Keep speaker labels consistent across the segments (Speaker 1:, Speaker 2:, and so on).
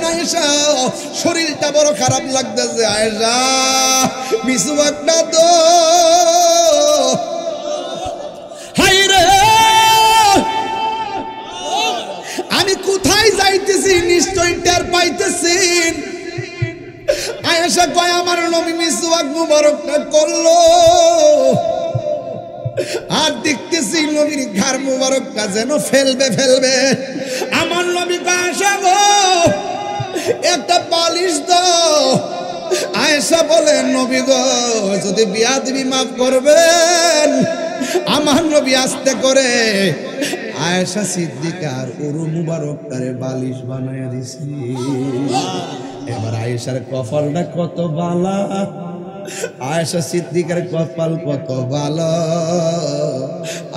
Speaker 1: আয়েশা শরীরটা বড় খারাপ লাগতেছে। আয়েশা মিসওয়াকটা দো। হায় রে আমি কোথায় যাইতেছি নিশ্চয় টের পাইতেছেন। আয়েশা কয় আমার নবী মিসওয়াক মুবারকটা করলো আর দেখতেছি নবীর ঘাড় মুবারকটা যেন ফেলবে। আমার নবী আয়েশা গো একটা বালিশ দাও। আয়েশা বলে নবী গো যদি বিয়াদবি মাফ করবেন। আমার নবী আস্তে করে আয়েশা সিদ্দিকার উরু মুবারকটারে বালিশ বানায়া দিছি। এবার আয়েশার কপালটা কত বালা, আয়েশা সিদ্দিকার কপাল কত ভালো।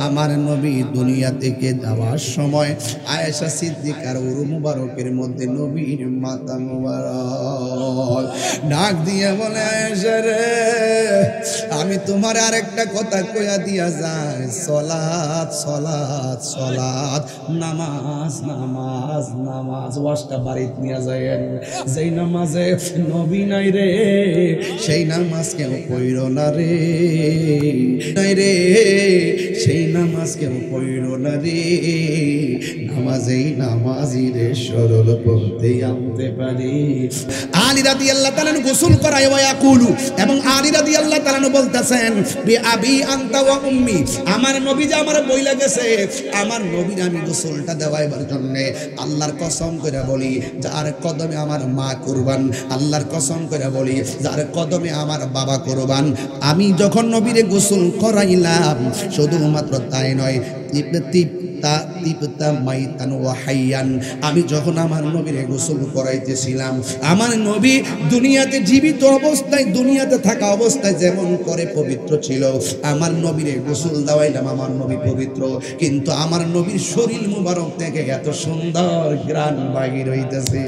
Speaker 1: আমার নবী দুনিয়া থেকে যাওয়ার সময় আয়েশা সিদ্দিকার উরু মুবারকের মধ্যে নবীর মাথা মুবারক ডাক দিয়ে বলে আয়েশা রে আমি তোমার আরেকটা কথা কইয়া দিয়া যায়, সলাত সলাত সলাত, নামাজ নামাজ নামাজ। ওয়াজটা বাড়িতে নিয়ে যায়, যেই নামাজে নবী নাই রে সেই নামাজ কেউ পড়ল না রে, নাই রে সেই নামাজ কেউ পড়ল না রে। নামাজেই নামাজি রে সরল পথে আনতে পারি। আলী রাদিয়াল্লাহু তাআলা গোসল করায় ওয়াকুলু, এবং আলী রাদিয়াল্লাহু তাআলা বলতেছেন বি আবি আনতা ওয়া উম্মি, আমার নবী যে আমার বইলা গেছে, আমার নবীর আমি গোসলটা দেওয়াইবার জন্য আল্লাহর কসম করে বলি যার কদমে আমার মা কুরবান, আল্লাহর কসম করে বলি যার কদমে আমার বাবা কুরবান। আমি যখন নবীরে গোসল করাইলাম শুধুমাত্র তাই নয়, আমি যখন আমার নবীরে গোসল করাইতেছিলাম, আমার নবী দুনিয়াতে জীবিত অবস্থায়, দুনিয়াতে থাকা অবস্থায় যেমন করে পবিত্র ছিল, আমার নবীরে গোসল দেওয়াইলাম আমার নবী পবিত্র। কিন্তু আমার নবীর শরীর মুবারক থেকে এত সুন্দর ঘ্রাণ বাহির হইতেছে।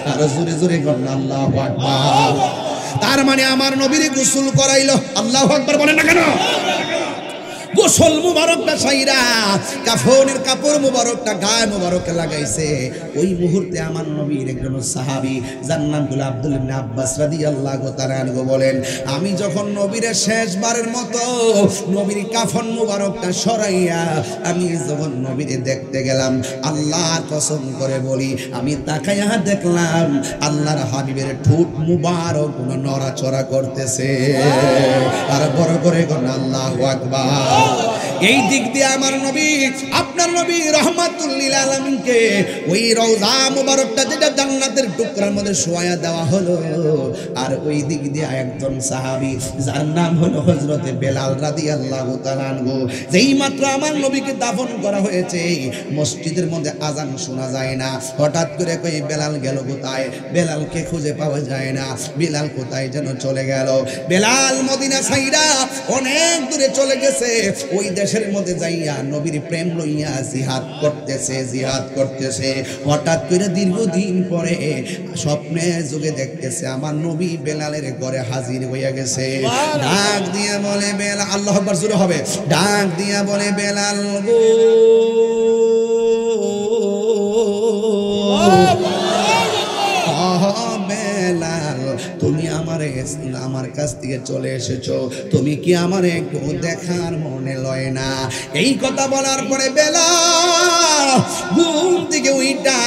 Speaker 1: আর জোরে জোরে বলেন আল্লাহু আকবার। তার মানে আমার নবীরে গোসল করাইলো, আল্লাহু আকবার বলেন না কেন? গোসল মুবারকটা সাইরা কাফনের কাপড় মুবারকটা গায়ে মুবারকে লাগাইছে। ওই মুহূর্তে আমার নবীর একজন সাহাবী যার নাম হলো আব্দুল্লাহ ইবনে আব্বাস রাদিয়াল্লাহু তাআলা আনহু বলেন, আমি যখন নবীর শেষবারের মতো নবীর কাফন মুবারকটা সরাইয়া আমি যখন নবীর দেখতে গেলাম, আল্লাহর কসম করে বলি আমি তাকাইয়া দেখলাম আল্লাহর হাবিবের ঠোঁট মুবারক নড়াচড়া করতেছে। আর বড় করে কোন আল্লাহু আকবার। এই দিক দিয়ে আমার নবী, আপনার নবী রাহমাতুল লিল আলামিনকে ওই রওজা মুবারকটা যেটা জান্নাতের টুকরার মধ্যে শোয়া দেওয়া হলো, আর ওই দিক দিয়ে একজন সাহাবী যার নাম হলো হযরতে বেলাল রাদিয়াল্লাহু তাআলা আনহু, যেই মাত্র আমার নবীকে দাফন করা হয়েছে মসজিদের মধ্যে আজান শোনা যায় না, হঠাৎ করে কই বেলাল গেল কোথায়? বেলালকে খুঁজে পাওয়া যায় না, বেলাল কোথায় যেন চলে গেল। বেলাল মদিনা ছাইরা অনেক দূরে চলে গেছে, ওই দেশের মধ্যে যাইয়া নবীর প্রেম লইয়া জিহাদ করতেছে, জিহাদ করতেছে। হঠাৎ করে দীর্ঘদিন পরে স্বপ্নে যুগে দেখতেছে আমার নবী বেলালের ঘরে হাজির হইয়া গেছে। ডাক দিয়া বলে বেলাল, আল্লাহু আকবার জোরে হবে, ডাক দিয়া বলে বেলাল গো, বেলাল তুমি আমার কাছ থেকে চলে এসেছো, তুমি কি আমার একটু দেখার মনে লয় না? এই কথা বলার পরে বেলাল ঘুম থেকে উইটা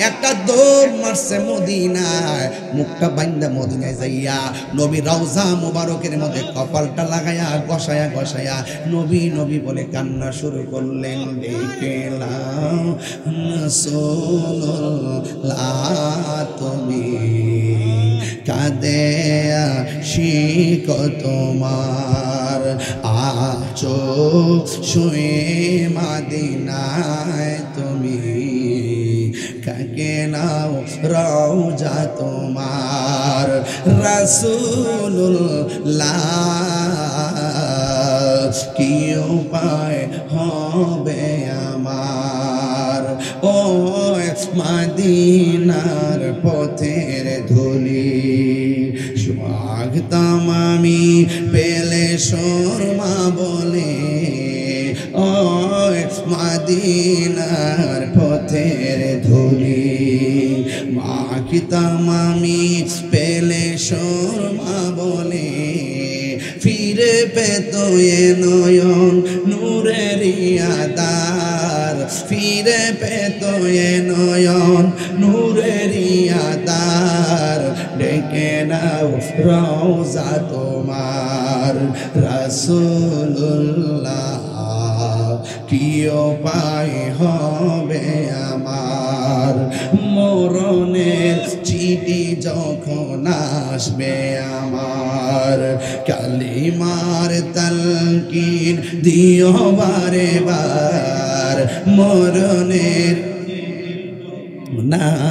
Speaker 1: একটা দৌড় মারছে মদিনায়, মুখটা বাইন্দা মদিনায় যাইয়া নবী রওজা মুবারকের মধ্যে কপালটা লাগায়া গসায়া গসায়া নবী নবী বলে কান্না শুরু করলেন। দেখলাম রাসূলুল্লাহ তুমি কাঁদে শিক তোমার আছো শুয়ে মাদিনায় তুমি কাকে নাও রওজা তোমার রাসূলুল্লাহ কি উপায় হবে আমার ও মাদিনার পথের ধুলি স্বাগতম আমি পেলে শর্মা বলে ও মাদিনার পথের ধুলি বলি মাখিতাম আমি পেলে শর্মা বলে ফিরে পেত এ নয়ন নূরের আধার ফিরে পেত এ নয়ন নূরের আধার ডেকে নাও রওজা তোমার রাসূলুল্লাহ কি উপায় হবে আমার মরণের চিঠি যখন আসবে আমার কালিমার তালকিন দিও বারে বার মরণের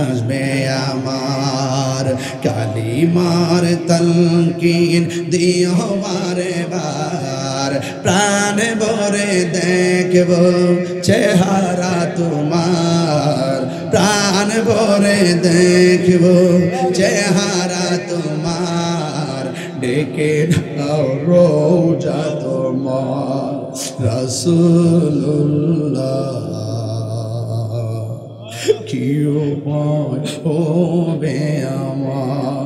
Speaker 1: আসবে আমার কালিমার তালকিন দিও বারে বার প্রাণ ভরে দেখব চেহারা তোমার প্রাণ ভরে দেখব চেহারা তোমার ডেকে দাও রওজা তোমার রাসূলুল্লাহ কি উপায় হবে আমার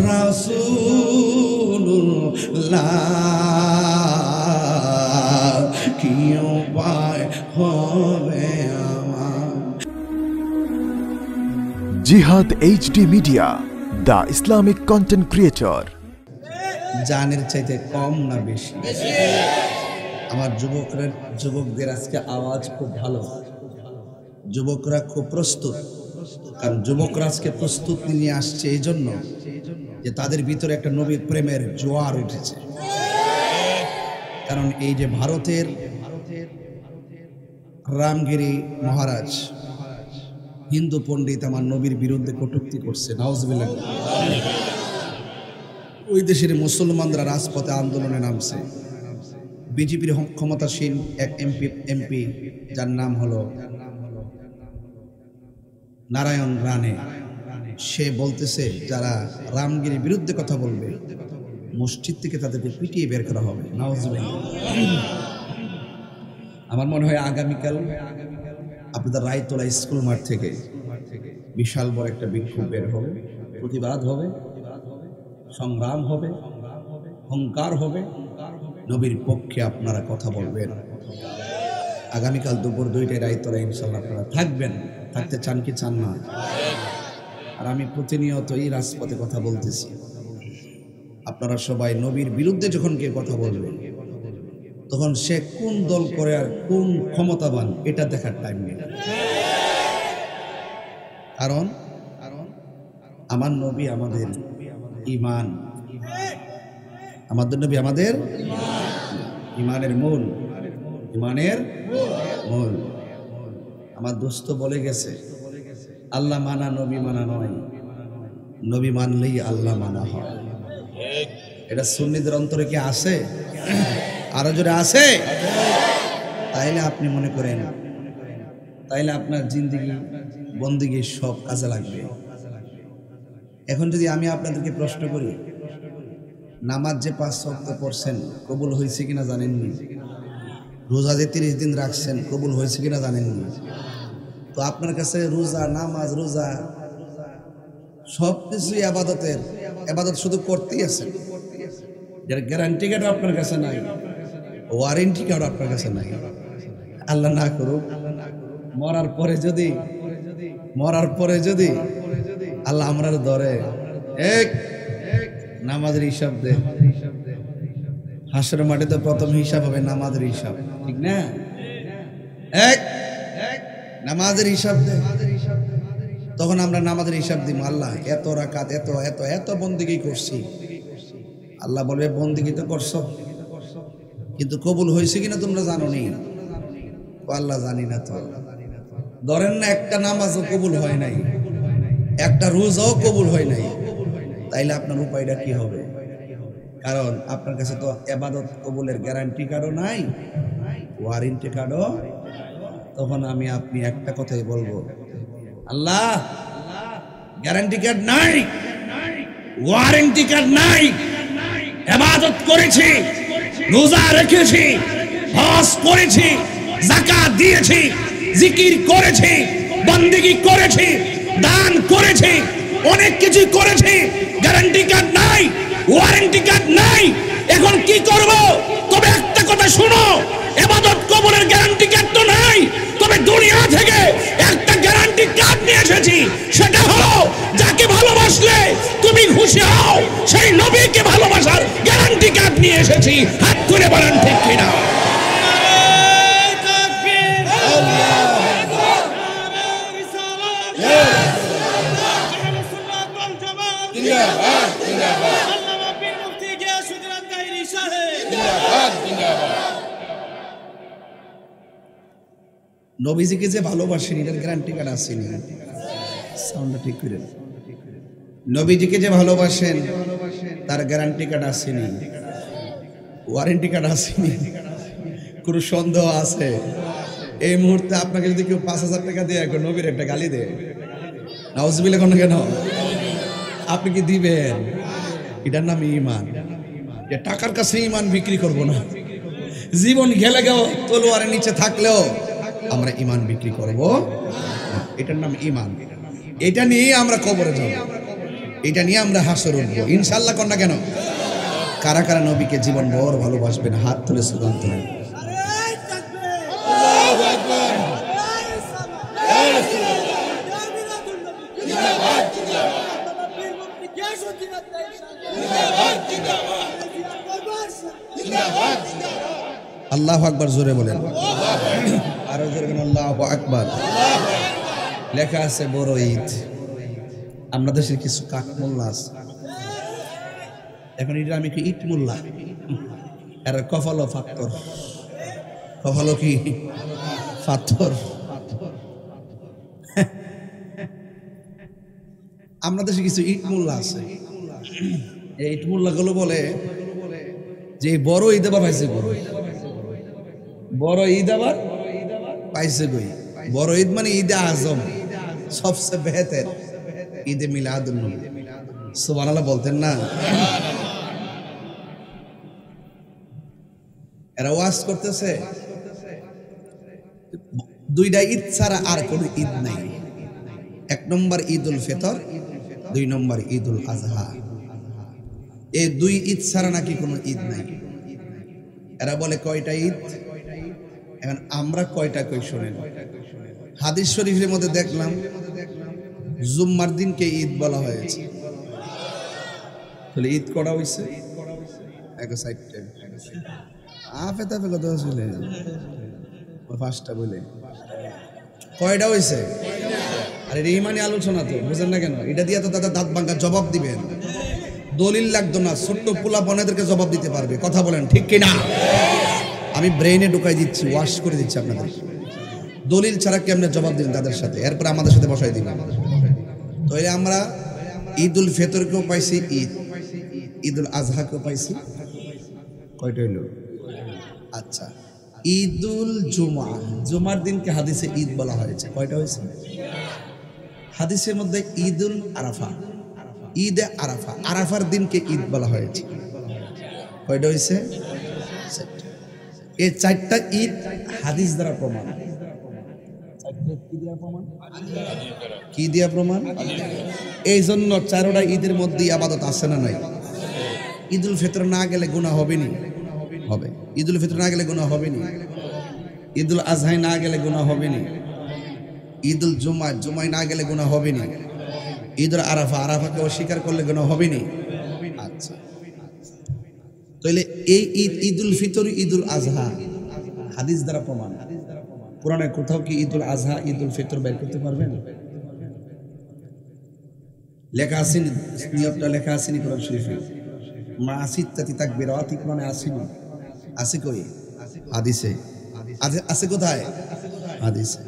Speaker 1: রাসূলুল্লাহ কি উপায় হবে আমার
Speaker 2: জিহাদ HD media, the Islamic content creator.
Speaker 1: জানের চাইতে কম না বেশি? আমার যুবকদের আজকে আওয়াজ খুব ভালো, যুবকরা খুব প্রস্তুত। কারণ যুবকরা আজকে প্রস্তুত নিয়ে আসছে এই জন্য যে তাদের ভিতরে একটা নবীর প্রেমের জোয়ার উঠেছে। কারণ এই যে ভারতের রামগিরি মহারাজ হিন্দু পণ্ডিত আমার নবীর বিরুদ্ধে কটূক্তি করছে, নাউজুবিল্লাহ। ওই দেশের মুসলমানরা রাজপথে আন্দোলনে নামছে। বিজেপির ক্ষমতাসীন এক এমপি যার নাম হলো নারায়ণ রানে, সে বলতেছে যারা রামগিরির বিরুদ্ধে কথা বলবে মসজিদ থেকে তাদেরকে পিটিয়ে বের করা হবে, নাউজুবিল্লাহ। আমার মনে হয় আগামীকাল আপনাদের রায়তলা স্কুল মাঠ থেকে বিশাল বড় একটা বিক্ষোভ বের হবে, প্রতিবাদ হবে, সংগ্রাম হবে, হুঙ্কার হবে, নবীর পক্ষে আপনারা কথা বলবেন। আগামীকাল দুপুর 2টায় রায়তলা ইনশাআল্লাহ আপনারা থাকবেন। থাকতে চান কি চান না? আর আমি প্রতিনিয়ত এই রাজপথে কথা বলতেছি, আপনারা সবাই নবীর বিরুদ্ধে যখন কেউ কথা বলবে তখন সে কোন দল করে আর কোন ক্ষমতাবান এটা দেখার টাইম নেই। কারণ আমার নবী আমাদের ঈমান, আমাদের নবী আমাদের ঈমানের মূল, ঈমানের মূল। আমার দোস্ত বলে গেছে আল্লাহ মানা নবী মানা নয়, নবী মানলেই আল্লাহ মানা হয়। এটা সুন্নিদের অন্তরে কি আছে? আরো জোরে আছে? তাইলে আপনি মনে করেন তাইলে আপনার জিন্দেগি বন্দেগি সব কাজে লাগবে। এখন যদি আমি আপনাদেরকে প্রশ্ন করি, নামাজ যে 5 ওয়াক্ত পড়ছেন কবুল হয়েছে কিনা জানেননি? রোজা যে 30 দিন রাখছেন কবুল হয়েছে কিনা জানেননি? তো আপনার কাছে রোজা, নামাজ, রোজা সব কিছুই আবাদত শুধু করতেই আছেন, যার গ্যারান্টি কার্ড আপনার কাছে নাই, ওয়ারেন্টি কার্ড আপনার কাছে নাই। আল্লাহ না করুক মরার পরে যদি আল্লাহ আমরা ধরে এক নামাজের হিসাব দে, হাসরের মাঠে তো প্রথম হিসাব হবে নামাজের হিসাব, ঠিক না? এক নামাজের হিসাব দে, তখন আমরা নামাজের হিসাব দিব। আল্লাহ এত রাকাত, এত এত এত বন্দেগী করছি। আল্লাহ বলবে বন্দেগী তো করছো, কিন্তু কবুল হয়েছে কিনা তোমরা জানো নি? আল্লাহ জানি না। তো ধরেন না একটা নামাজও কবুল হয় নাই, একটা রোজাও কবুল হয় নাই, তাইলে আপনার উপায়টা কি হবে? কারণ আপনার কাছে তো ইবাদত কবুলের গ্যারান্টি কার্ডও নাই, ওয়ারেন্টি কার্ডও। তখন আপনি একটা কথাই বলবো, আল্লাহ গ্যারান্টি কার্ড নাই, ওয়ারেন্টি কার্ড নাই, ইবাদত করেছি, রোজা রেখেছি, হজ করেছি, যাকাত দিয়েছি, জিকির করেছি, বন্দেগী করেছি, দান করেছি, অনেক কিছু করেছি, গ্যারান্টি কার্ড নাই, ওয়ারেন্টি কার্ড নাই। এখন কি করব? তবে একটা কথা শুনো, ইবাদত কবুলের গ্যারান্টি কার্ড তো নাই, তবে দুনিয়া থেকে একটা গ্যারান্টি কার্ড নিয়ে এসেছি। সেটা হলো যাকে ভালোবাসলে তুমি খুশি হও, সেই নবীকে ভালোবাসার গ্যারান্টি কার্ড নিয়ে এসেছি। হাত তুলে বলেন ঠিক কিনা? নবীজিকে যে ভালোবাসেন এটার গ্যারান্টি কার্ড আসেনি। সাউন্ডটা ঠিক করে। নবীজিকে যে ভালোবাসেন তার গ্যারান্টি কার্ড আসেনি, ওয়ারেন্টি কার্ড আসেনি। কোনো সন্দেহ আছে? এই মুহূর্তে আপনাকে যদি কেউ 5,000 টাকা দিয়ে নবীর একটা গালি দেয়, নাউজুবিল্লাহ কোন কেন, আপনি কি দিবেন? এটার নাম ঈমান। টাকার কাছে ঈমান বিক্রি করব না। জীবন গেলে গেও তলোয়ারের নিচে থাকলেও আমরা ঈমান বিক্রি করব না। এটার নাম ঈমান। এটা নিয়ে আমরা কবরে যাব, এটা নিয়ে আমরা হাসর উঠবো ইনশাআল্লাহ। কোন না কেন? কারা কারা নবীকে জীবন ভর ভালোবাসবেন? হাত তুলে স্লোগান তুলেন। আল্লাহু আকবার, জোরে বলেন। আরো জোরে বলেন আল্লাহু আকবার। লেখা আছে বড় ঈদ। আমরা দেশের কিছু কাক মোল্লা আছে, এখন এটা আমি কি ইট মোল্লা, এর কপালও পাথর। কপালও কি পাথর? আমরা দেশে কিছু ইট মোল্লা আছে। এই ইট মোল্লা গুলো বলে যে বড় ঈদ আবার পাইছে গো, বড় ঈদ আবার পাইছে গই। বড় ঈদ মানে ঈদে আজম, সবচেয়ে বেহতর ঈদে মিলাদুন নবী। সুবহানাল্লাহ বলতেন না? এরা ওয়াজ করতেছে দুইটা ঈদ ছাড়া আর কোনো ঈদ নাই। 1 নম্বর ঈদুল ফিতর, 2 নম্বর ঈদুল আজহা। এই 2 ঈদ ছাড়া নাকি কোনো ঈদ নাই। এরা বলে কয়টা ঈদ? এখন আমরা কয়টা কই শুনেন। হাদিস শরীফের মধ্যে দেখলাম জুম্মার দিনকে ঈদ বলা হয়েছে। তাহলে ঈদ করা হইছে এক সাইডে আপে তাপে কত ছিল পাঁচটা বলে কয়টা হইছে? আরে এই মানে আলোচনা তো বুঝেন না কেন? এটা দিয়ে তো দাদা দাঁত ভাঙা জবাব দিবেন, দলিল লাগতো না। ছোট্ট পোলা বোনেদেরকে জবাব দিতে পারবে। কথা বলেন ঠিক কিনা? আমি ব্রেইনে ঢুকাই দিচ্ছি, ওয়াশ করে দিচ্ছি আপনাদের। দলিল ছাড়া কেমনে জবাব দিবেন তাদের সাথে? এরপর আমাদের সাথে বসাই দিবেন। তো আমরা ঈদুল ফিতরকেও পাইছি ঈদ, ঈদুল আজহাকেও পাইছি। কয়টা হইল? আচ্ছা, ঈদুল জুমা, জুমার দিনকে হাদিসে ঈদ বলা হয়েছে। কয়টা হয়েছে? হাদিসের মধ্যে ঈদুল আরাফা, ঈদে আরাফা, আরাফার দিনকে ঈদ বলা হয়েছে। কয়টা হয়েছে? এই 4টা ঈদ হাদিস দ্বারা প্রমাণ। কি দিয়া প্রমাণ? এই জন্য 4টা ঈদের মধ্যে ইবাদত আছে না নাই? ঈদুল ফিতর না গেলে গুনাহ হবে নি? হবে। ঈদুল ফিতর না গেলে গুনাহ হবে নি? ঈদুল আজহায় না গেলে গুনাহ হবে নি? ঈদুল জুমায় না গেলে গুনাহ হবে নি? ঈদুল আরাফা, আরাফাকে অস্বীকার করলে গুনাহ হবে নি? আচ্ছা, তাহলে এই ঈদ, ঈদুল ফিতর, ঈদুল আজহা হাদিস দ্বারা প্রমাণ। কোরআনে কোথাও কি ঈদুল আজহা, ঈদুল ফিতর বের করতে পারবেন? লেখা আসেনি, নিয়তটা লেখা আসেনি কোরআন শরীফে। মাসিত্তাতি তাকবীরাতি কোরআনে আসেনি। আছে কই? হাদিসে আছে। কোথায়? হাদিসে।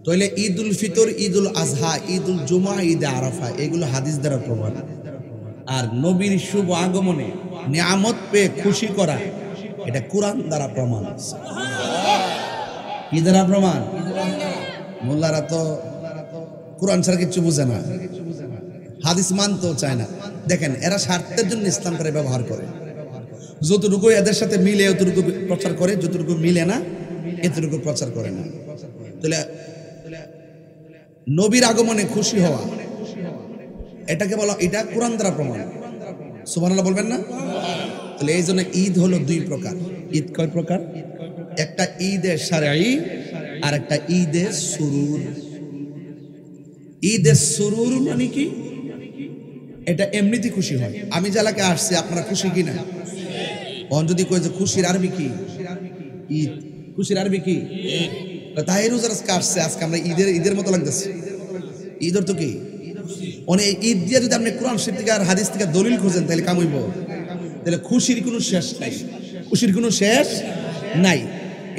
Speaker 1: তাহলে ঈদুল ফিতর, ঈদুল আজহা, ঈদুল জুমা, ঈদে আরাফা এগুলো হাদিস দ্বারা প্রমাণ। আর নবীর শুভ আগমনে নিয়ামত পেয়ে খুশি করা, এটা কোরআন দ্বারা প্রমাণ। কি দ্বারা প্রমাণ? মোল্লারা তো কোরআন ছাড়া কিছু বুঝে না, হাদিস মানতেও চায় না। দেখেন, এরা স্বার্থের জন্য ইসলামটারে ব্যবহার করে। যতটুকু এদের সাথে মিলে অতটুকু প্রচার করে, যতটুকু মিলে না এতটুকু প্রচার করে না। তাহলে নবীর আগমনে খুশি হওয়া, এটাকে বলা, এটা কোরআন দ্বারা প্রমাণ। সুবহানাল্লাহ বলবেন না? তাহলে এই জন্য ঈদ হলো দুই প্রকার। ঈদ কয় প্রকার? একটা ঈদে শারঈ আর একটা ঈদে সুরুর। ঈদে সুরুর মানে কি? এটা এমনিতে খুশি হয়। আমি জেলাকে আসছি, আপনারা খুশি কিনা? যদি কই যে খুশির আরবি কি? ঈদ। খুশির আরবি কি? তাই রোজার আজকে আসছে, আজকে আমরা ঈদের মতো লাগতেছে। ঈদের তো কি অনেক ঈদ দিয়ে যদি আপনি কোরআন শরীফ থেকে আর হাদিস থেকে দলিল খুঁজেন তাহলে কাম হইব। তাহলে খুশির কোনো শেষ নাই, খুশির কোনো শেষ নাই।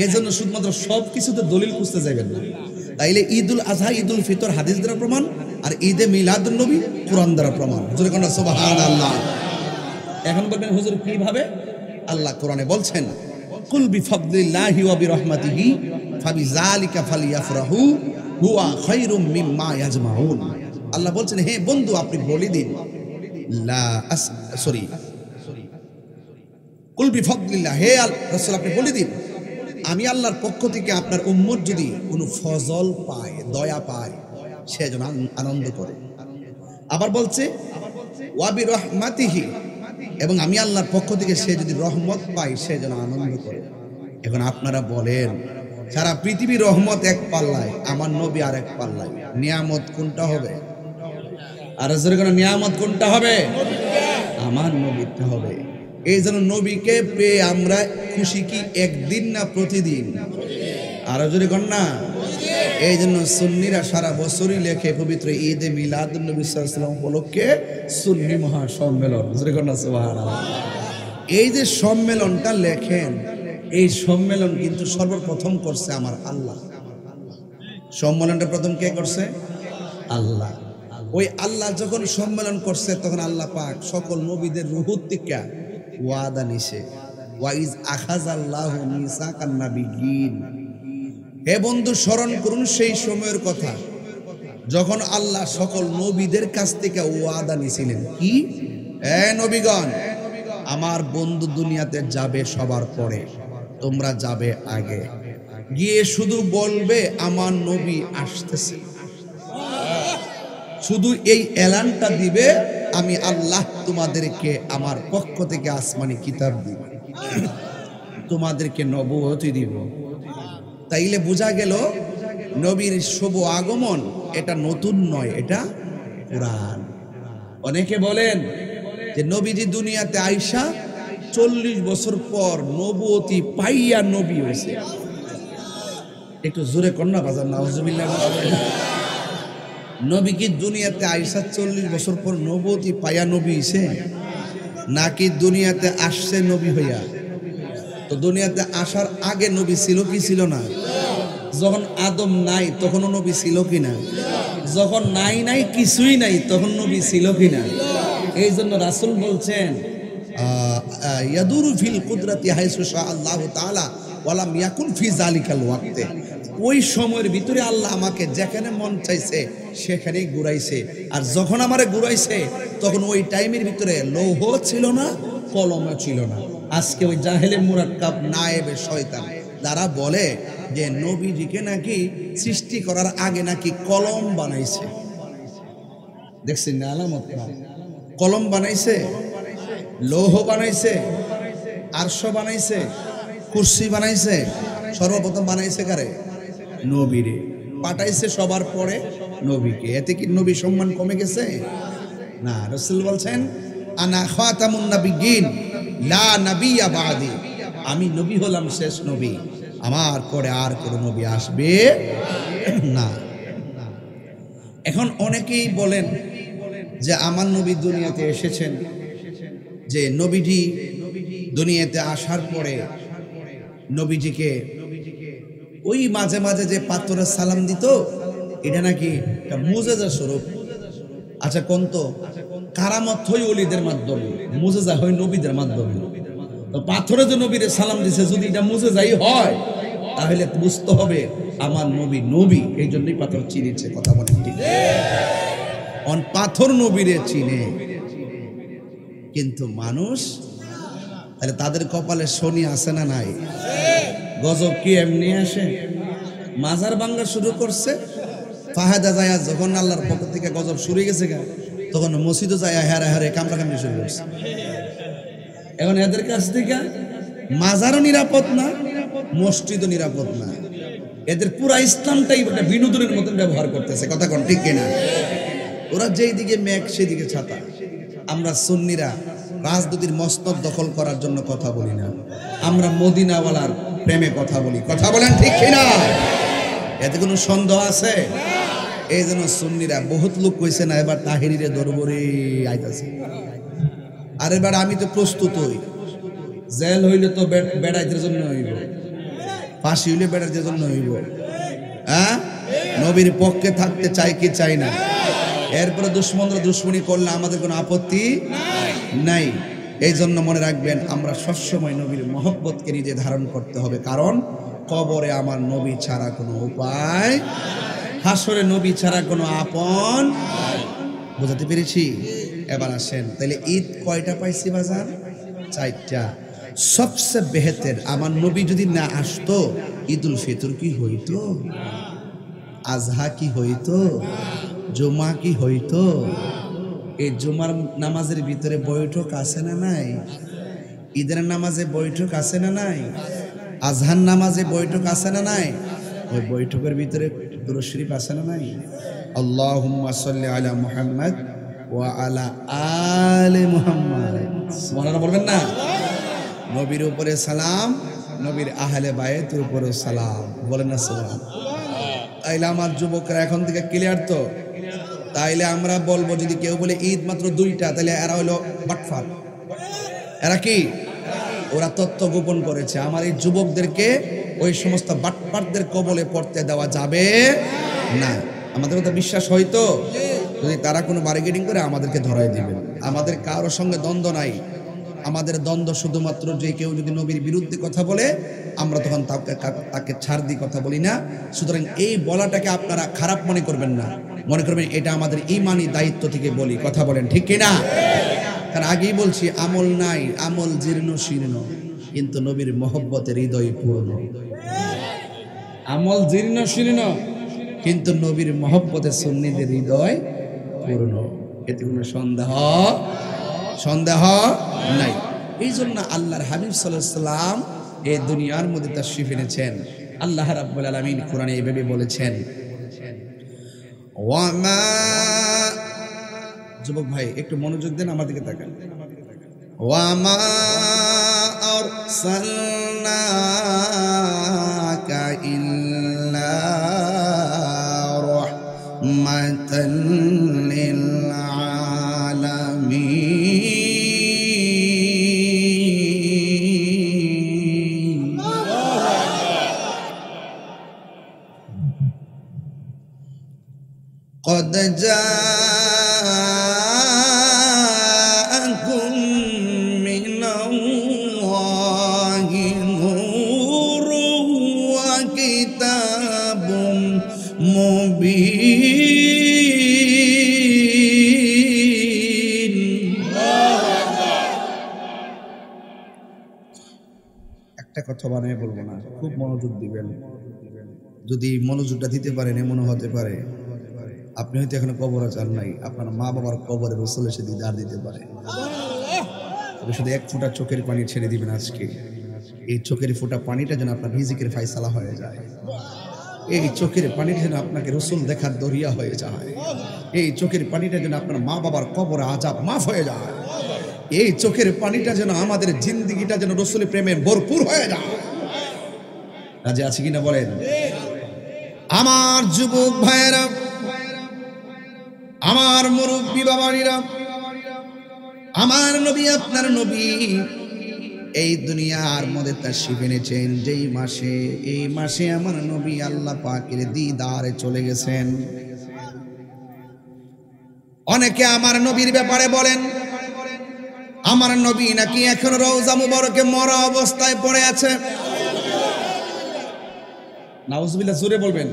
Speaker 1: এই জন্য শুধুমাত্র সব কিছুতে দলিল খুঁজতে যাবেন না। তাইলে ঈদুল আজহা, ঈদুল ফিতর হাদিস দ্বারা প্রমাণ, আর ঈদে মিলাদুন নবী কোরআন দ্বারা প্রমাণ। হুজুর কোন সুবহানাল্লাহ। এখন বলবেন হুজুর কিভাবে? আল্লাহ কোরআনে বলছেন, কুল বিফাদলিল্লাহি ওয়া বিরহমাতিহি ফাবিযালিকা ফালইফরাহু হুয়া খায়রুম মিম্মা ইয়াজমাউন। আল্লাহ বলছেন, হে বন্ধু আপনি বলে দিন, কুল বিফাদলিল্লাহ, হে রাসূল আপনি বলে দিন, আমি আল্লাহর পক্ষ থেকে আপনার উম্মত যদি কোনো ফজল পায়, দয়া পায়, সে যেন আনন্দ করে। আবার বলছে ওয়া বিরহমাতিহি, এবং আমি আল্লাহর পক্ষ থেকে সে যদি রহমত পায় সে যেন আনন্দ করে। এখন আপনারা বলেন, সারা পৃথিবীর রহমত এক পাল্লায়, আমার নবী আর এক পাল্লায়, নিয়ামত কোনটা হবে? আর নিয়ামত কোনটা হবে? আমার নবীটা হবে। এই জন্য নবীকে পেয়ে আমরা খুশি কি একদিন না প্রতিদিন? আরো জোরে কর না। এই জন্য সুন্নিরা সারা বছরই লেখে পবিত্র ঈদে মিলাদুন নবী সাল্লাল্লাহু আলাইহি ওয়াসাল্লাম উপলক্ষে সুন্নি মহাসম্মেলন। জোরে কর না সুবহানাল্লাহ। এই যে সম্মেলনটা লেখেন, এই সম্মেলন কিন্তু সর্বপ্রথম করছে আমার আল্লাহ। সম্মেলনটা প্রথম কে করছে? আল্লাহ। ওই আল্লাহ যখন সম্মেলন করছে তখন আল্লাহ পাক সকল নবীদের রূহুর থেকে ওয়াদা নিছে, ওয়াইজ আখাযাল্লাহু মিসাকান নাবিয়্যিন। হে বন্ধু স্মরণ করুন সেই সময়ের কথা যখন আল্লাহ সকল নবীদের কাছ থেকে ওয়াদা নিছিলেন। কি? হে নবীগণ, আমার বন্ধু দুনিয়াতে যাবে সবার পরে, তোমরা যাবে আগে, গিয়ে শুধু বলবে আমার নবী আসতেছে। শুধু এই এলানটা দিবে, আমি আল্লাহ তোমাদেরকে আমার পক্ষ থেকে আসমানি কিতাব দিব, তোমাদেরকে নবুয়তি দিব। তাইলে বোঝা গেল নবীর শুভ আগমন এটা নতুন নয়, এটা পুরান। অনেকে বলেন যে নবীজি দুনিয়াতে আইসা 40 বছর পর নবুয়তি পাইয়া নবী হয়েছে। একটু জোরে কন্যা বাজার নাউজুবিল্লাহ। নবী কি দুনিয়াতে আইসা 40 বছর পর নবুয়তি পাইয়া নবী হয়েছে, নাকি দুনিয়াতে আসছে নবী হইয়া? তো দুনিয়াতে আসার আগে নবী ছিল কি ছিল না? যখন আদম নাই তখনও নবী ছিল কিনা? যখন নাই কিছুই নাই তখন নবী ছিল কিনা? এই জন্য রাসূল বলছেন, ইয়াদুরু ফিল কুদরাতি হাইসু শা আল্লাহু তাআলা ওয়া লাম ইয়াকুন ফি যালিকাল ওয়াক্তে। ওই সময়ের ভিতরে আল্লাহ আমাকে যেখানে মন চাইছে সেখানেই ঘুরাইছে, আর যখন আমারে ঘুরাইছে তখন ওই টাইমের ভিতরে লৌহ ছিল না, কলমও ছিল না। আজকে ওই জাহেলে মুরাক্কাব নায়েবে শয়তান যারা বলে যে নবীজিকে নাকি সৃষ্টি করার আগে নাকি কলম বানাইছে, দেখছেন না আলামত? কলম বানাইছে, লৌহ বানাইছে, আরশ বানাইছে, কুরসি বানাইছে। সর্বপ্রথম বানাইছে কারে? নবীরে। পাঠাইছে সবার পরে নবীকে। এতে কি নবী সম্মান কমে গেছে? না। রাসূল বলছেন, আনা খাতামুন নাবিয়্যিন লা নাবিয়্যা বাদি, আমি নবী হলাম শেষ নবী, আমার পরে আর কোনো নবী আসবে না। এখন অনেকেই বলেন যে আমার নবী দুনিয়াতে এসেছেন, যে নবীজি দুনিয়াতে আসার পরে নবীজিকে ওই মাঝে মাঝে যে পাথরের সালাম দিত এটা নাকি একটা মুজিজা স্বরূপ। আচ্ছা কোন তো কারামত হয় ওলিদের মাধ্যমে, মুজিজা হয় নবীদের মাধ্যমে। তো পাথরে যে নবীরে সালাম দিছে, যদি এটা মুজিজাই হয় তাহলে বুঝতে হবে আমার নবী নবী, এই জন্যই পাথর চিনেছে। কথা বলেন ঠিক? অন পাথর নবীরে চিনে, কিন্তু মানুষ, তাহলে তাদের কপালে শনি আছে না নাই? গজব কি এমনি আসে? মাজার ভাঙা শুরু করছে, ফাহাদা যায় যখন আল্লাহর পক্ষ থেকে গজব শুরু হয়ে গেছে তখন মসজিদও যায় হারে হারে কামড়াকামড়ি শুরু করছে। এখন এদের কাছ থেকে মাজারও নিরাপদ না, মসজিদও নিরাপদ না। এদের পুরা ইসলামটাই একটা বিনোদনের মতন ব্যবহার করতেছে, কথা কোন ঠিক কিনা? ওরা যেই দিকে মেঘ সেদিকে ছাতা। আমরা সুন্নিরা রাজনীতির মস্তক দখল করার জন্য কথা বলি না, আমরা মদিনাওয়ালার প্রেমে কথা বলি, কথা বলেন ঠিক কিনা? এতে কোনো সন্দেহ আছে? এই জন্য সুন্নিরা বহুত লোক কইছে না এবার তাহিরিরে দরবারে আইতাছে। আর এবার আমি তো প্রস্তুত হই, জেল হইলে তো বেড়াইতে জন্য হইব, ফাঁসি হইলে বেড়াইতে জন্য হইব। হ্যাঁ, নবীর পক্ষে থাকতে চাই কি চাই না? এরপরে দুশ্মনরা দুশ্মনী করলে আমাদের কোনো আপত্তি নাই। এই জন্য মনে রাখবেন, আমরা সবসময় নবীর মহব্বতকে নিজে ধারণ করতে হবে, কারণ কবরে আমার নবী ছাড়া কোনো উপায়, হাসরে নবী ছাড়া কোনো আপন। বোঝাতে পেরেছি? এবার আসেন, তাহলে ঈদ কয়টা পাইছি বাজার? 4টা। সবচেয়ে বেহেতের, আমার নবী যদি না আসতো ঈদুল ফিতর কি হইতো, আজহা কি হইতো, জুমা কি হইতো? এই জুমার নামাজের ভিতরে বৈঠক আছে না নাই? ঈদের নামাজে বৈঠক আছে না নাই? আজহার নামাজে বৈঠক আছে না নাই? ওই বৈঠকের ভিতরে দুরূদ শরীফ আছে না নাই? আল্লাহুম্মা সাল্লি আলা মুহাম্মদ ওয়া আলা আলি মুহাম্মদ। সুবহানাল্লাহ বলবেন না? নবীর উপরে সালাম, নবীর আহলে বায়তের উপরে সালাম, বলেন না সুবহানাল্লাহ? তাইলে আমার যুবকরা এখন থেকে ক্লিয়ার তো? তাইলে আমরা বলবো, যদি কেউ বলে ঈদ মাত্র 2টা, তাহলে এরা হলো বাটফার। এরা কি? ওরা তথ্য গোপন করেছে। আমার এই যুবকদেরকে ওই সমস্ত বাটপারদের কবলে পড়তে দেওয়া যাবে না। আমাদের কথা বিশ্বাস হয়তো? যদি তারা কোনো বার্গেনিং করে আমাদেরকে ধরাই দিবেন। আমাদের কারোর সঙ্গে দ্বন্দ্ব নাই, আমাদের দ্বন্দ্ব শুধুমাত্র যে কেউ যদি নবীর বিরুদ্ধে কথা বলে আমরা তখন তাকে ছাড় দিয়ে কথা বলি না। সুতরাং এই বলাটাকে আপনারা খারাপ মনে করবেন না, মনে করবেন এটা আমাদের ঈমানি দায়িত্ব থেকে বলি, কথা বলেন ঠিক কিনা? কারণ আগেই বলছি, আমল নাই, আমল জীর্ণ শীর্ণ, কিন্তু নবীর মহব্বতের হৃদয় পূর্ণ। আমল জীর্ণ শীর্ণ, কিন্তু নবীর মহব্বতে সুন্নিদের হৃদয় পূর্ণ। এতে কোনো সন্দেহ নাই। এই জন্য আল্লাহর হাবিব সাল্লাল্লাহু আলাইহি সাল্লাম এই দুনিয়ার মধ্যে তাশরীফ এনেছেন। আল্লাহ রাব্বুল আলামিন কোরআনে এইভাবে বলেছেন, ওয়ামা, যুবক ভাই একটু মনোযোগ দেন, আমার দিকে তাকান। ওয়ামা আরসালনাকা ইল্লা রাহমাতাল লিল আলামিন। قد جاءكم من الله نور وكتاب مبين। একটা কথা বানিয়ে বলবো না, খুব মনোযোগ দিবেন। যদি মনোযোগটা দিতে পারেন, এমনও হতে পারে আপনি হয়তো এখনো কবর চান নাই, আপনার মা বাবার কবরে রাসূল এসে দিদার দিতে পারে। তবে শুধু এক ফোঁটা চোখের পানি ছেড়ে দিবেন আজকে। এই চোখের ফোঁটা পানিটা যেন আপনার রিজিকের ফায়সালা হয়ে যায়। এই চোখের পানিটা যেন আপনাকে রাসূল দেখার দরিয়া হয়ে যায়। এই চোখের পানিটা যেন আপনার মা বাবার কবরে আযাব মাফ হয়ে যায়। এই চোখের পানিটা যেন আমাদের জিন্দেগিটা যেন রাসূলের প্রেমে ভরপুর হয়ে যায়। রাজি আছে কিনা বলেন? আমার যুবক ভাইয়েরা, আমার মুরব্বী বাবারা, আমার নবী, আপনার নবী এই দুনিয়ার মধ্যে তাশরীফ এনেছেন যেই মাসে, এই মাসে আমার নবী আল্লাহ পাকের দিদারে চলে গেছেন। অনেকে আমার নবীর ব্যাপারে বলেন আমার নবী নাকি এখন রওজা মুবারকে মরা অবস্থায় পড়ে আছে। নাউজুবিল্লাহ, জোরে বলবেন।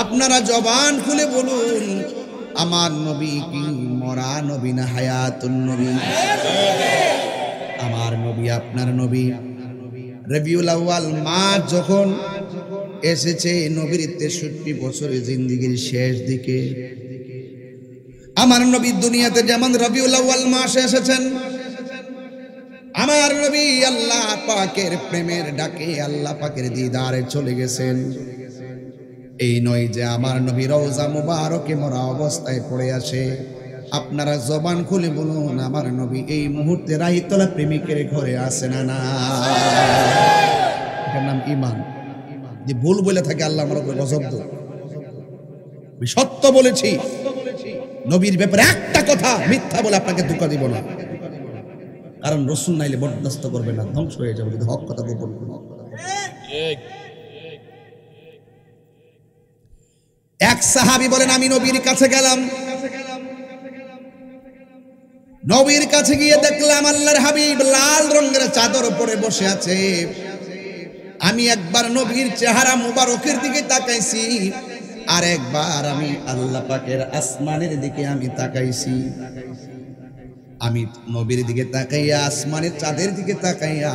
Speaker 1: আপনারা জবান খুলে বলুন, আমার নবী কি মরা নবী না হায়াতুন নবী? আমার নবী, আপনার নবী রবিউল আউয়াল মাস যখন এসেছে নবীর 63 বছরের জিন্দেগির শেষ দিকে। আমার নবী দুনিয়াতে যেমন রবিউল আউয়াল মাসে এসেছেন, আমার নবী আল্লাহ পাকের প্রেমের ডাকে আল্লাহ পাকের দিদারে চলে গেছেন। এই নয় যে আমার নবী রওজা মুবারকে মরা অবস্থায় পড়ে আছে। আপনারা জবান খুলে বলুন, আমার নবী এই মুহূর্তে রাহিতলা প্রেমিকের ঘরে আছে না? না, এটার নাম ঈমান। যে ভুল বলে থাকে আল্লাহ আমার উপর গজব দেয়। আমি সত্য বলেছি, নবীর ব্যাপারে একটা কথা মিথ্যা বলে আপনাকে ধোঁকা দিব না। কারণ রসুল নাইলে বরদাস্ত করবে না, ধ্বংস হয়ে যাবে যদি হক কথা গোপন করবে। এক সাহাবী বলেন, আমি নবীর কাছে গেলাম, নবীর কাছে গিয়ে দেখলাম আল্লাহর হাবিব লাল রঙের চাদর পরে বসে আছে। আমি একবার নবীর চেহারা মুবারকের দিকে তাকাইছি, আর একবার আমি আল্লাহ পাকের আসমানের দিকে আমি তাকাইছি। আমি নবীর দিকে তাকাইয়া আসমানের চাঁদের দিকে তাকাইয়া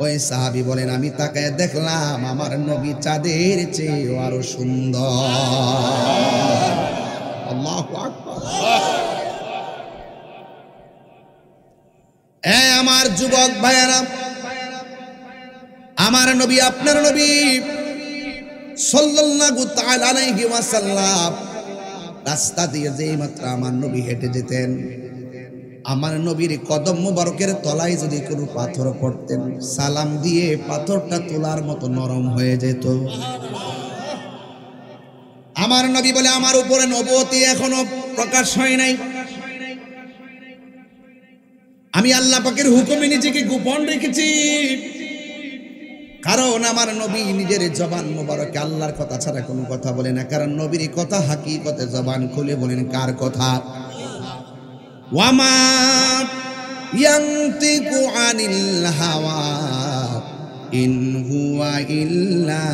Speaker 1: ওই সাহাবী বলেন, আমি তাকাইয়া দেখলাম আমার নবী চাঁদের চেয়ে আরো সুন্দর। আল্লাহু আকবার। আমার যুবক ভাইয়েরা, আমার নবী আপনার নবী সাল্লাল্লাহু তাআলা আলাইহি ওয়াসাল্লাম রাস্তা দিয়ে যেই মাত্র আমার নবী হেঁটে যেতেন, আমার নবীর কদম মুবারকের তলায় যদি কোনো পাথর পড়তেন, সালাম দিয়ে পাথরটা তোলার মতো নরম হয়ে যেত। আমার নবী বলে, আমার উপরে নবুয়তি এখনো প্রকাশ হয় নাই, আমি আল্লাহ পাকের হুকুমে নিজেকে গোপন রেখেছি। কারণ আমার নবী নিজের জবান মোবারকে আল্লাহর কথা ছাড়া কোনো কথা বলে না। কারণ নবীর কথা হাকিকতে জবান খুলে বলেন কার কথা? ওয়ামা ইয়ানতিকু আনিল হাওয়া ইন হুয়া ইল্লা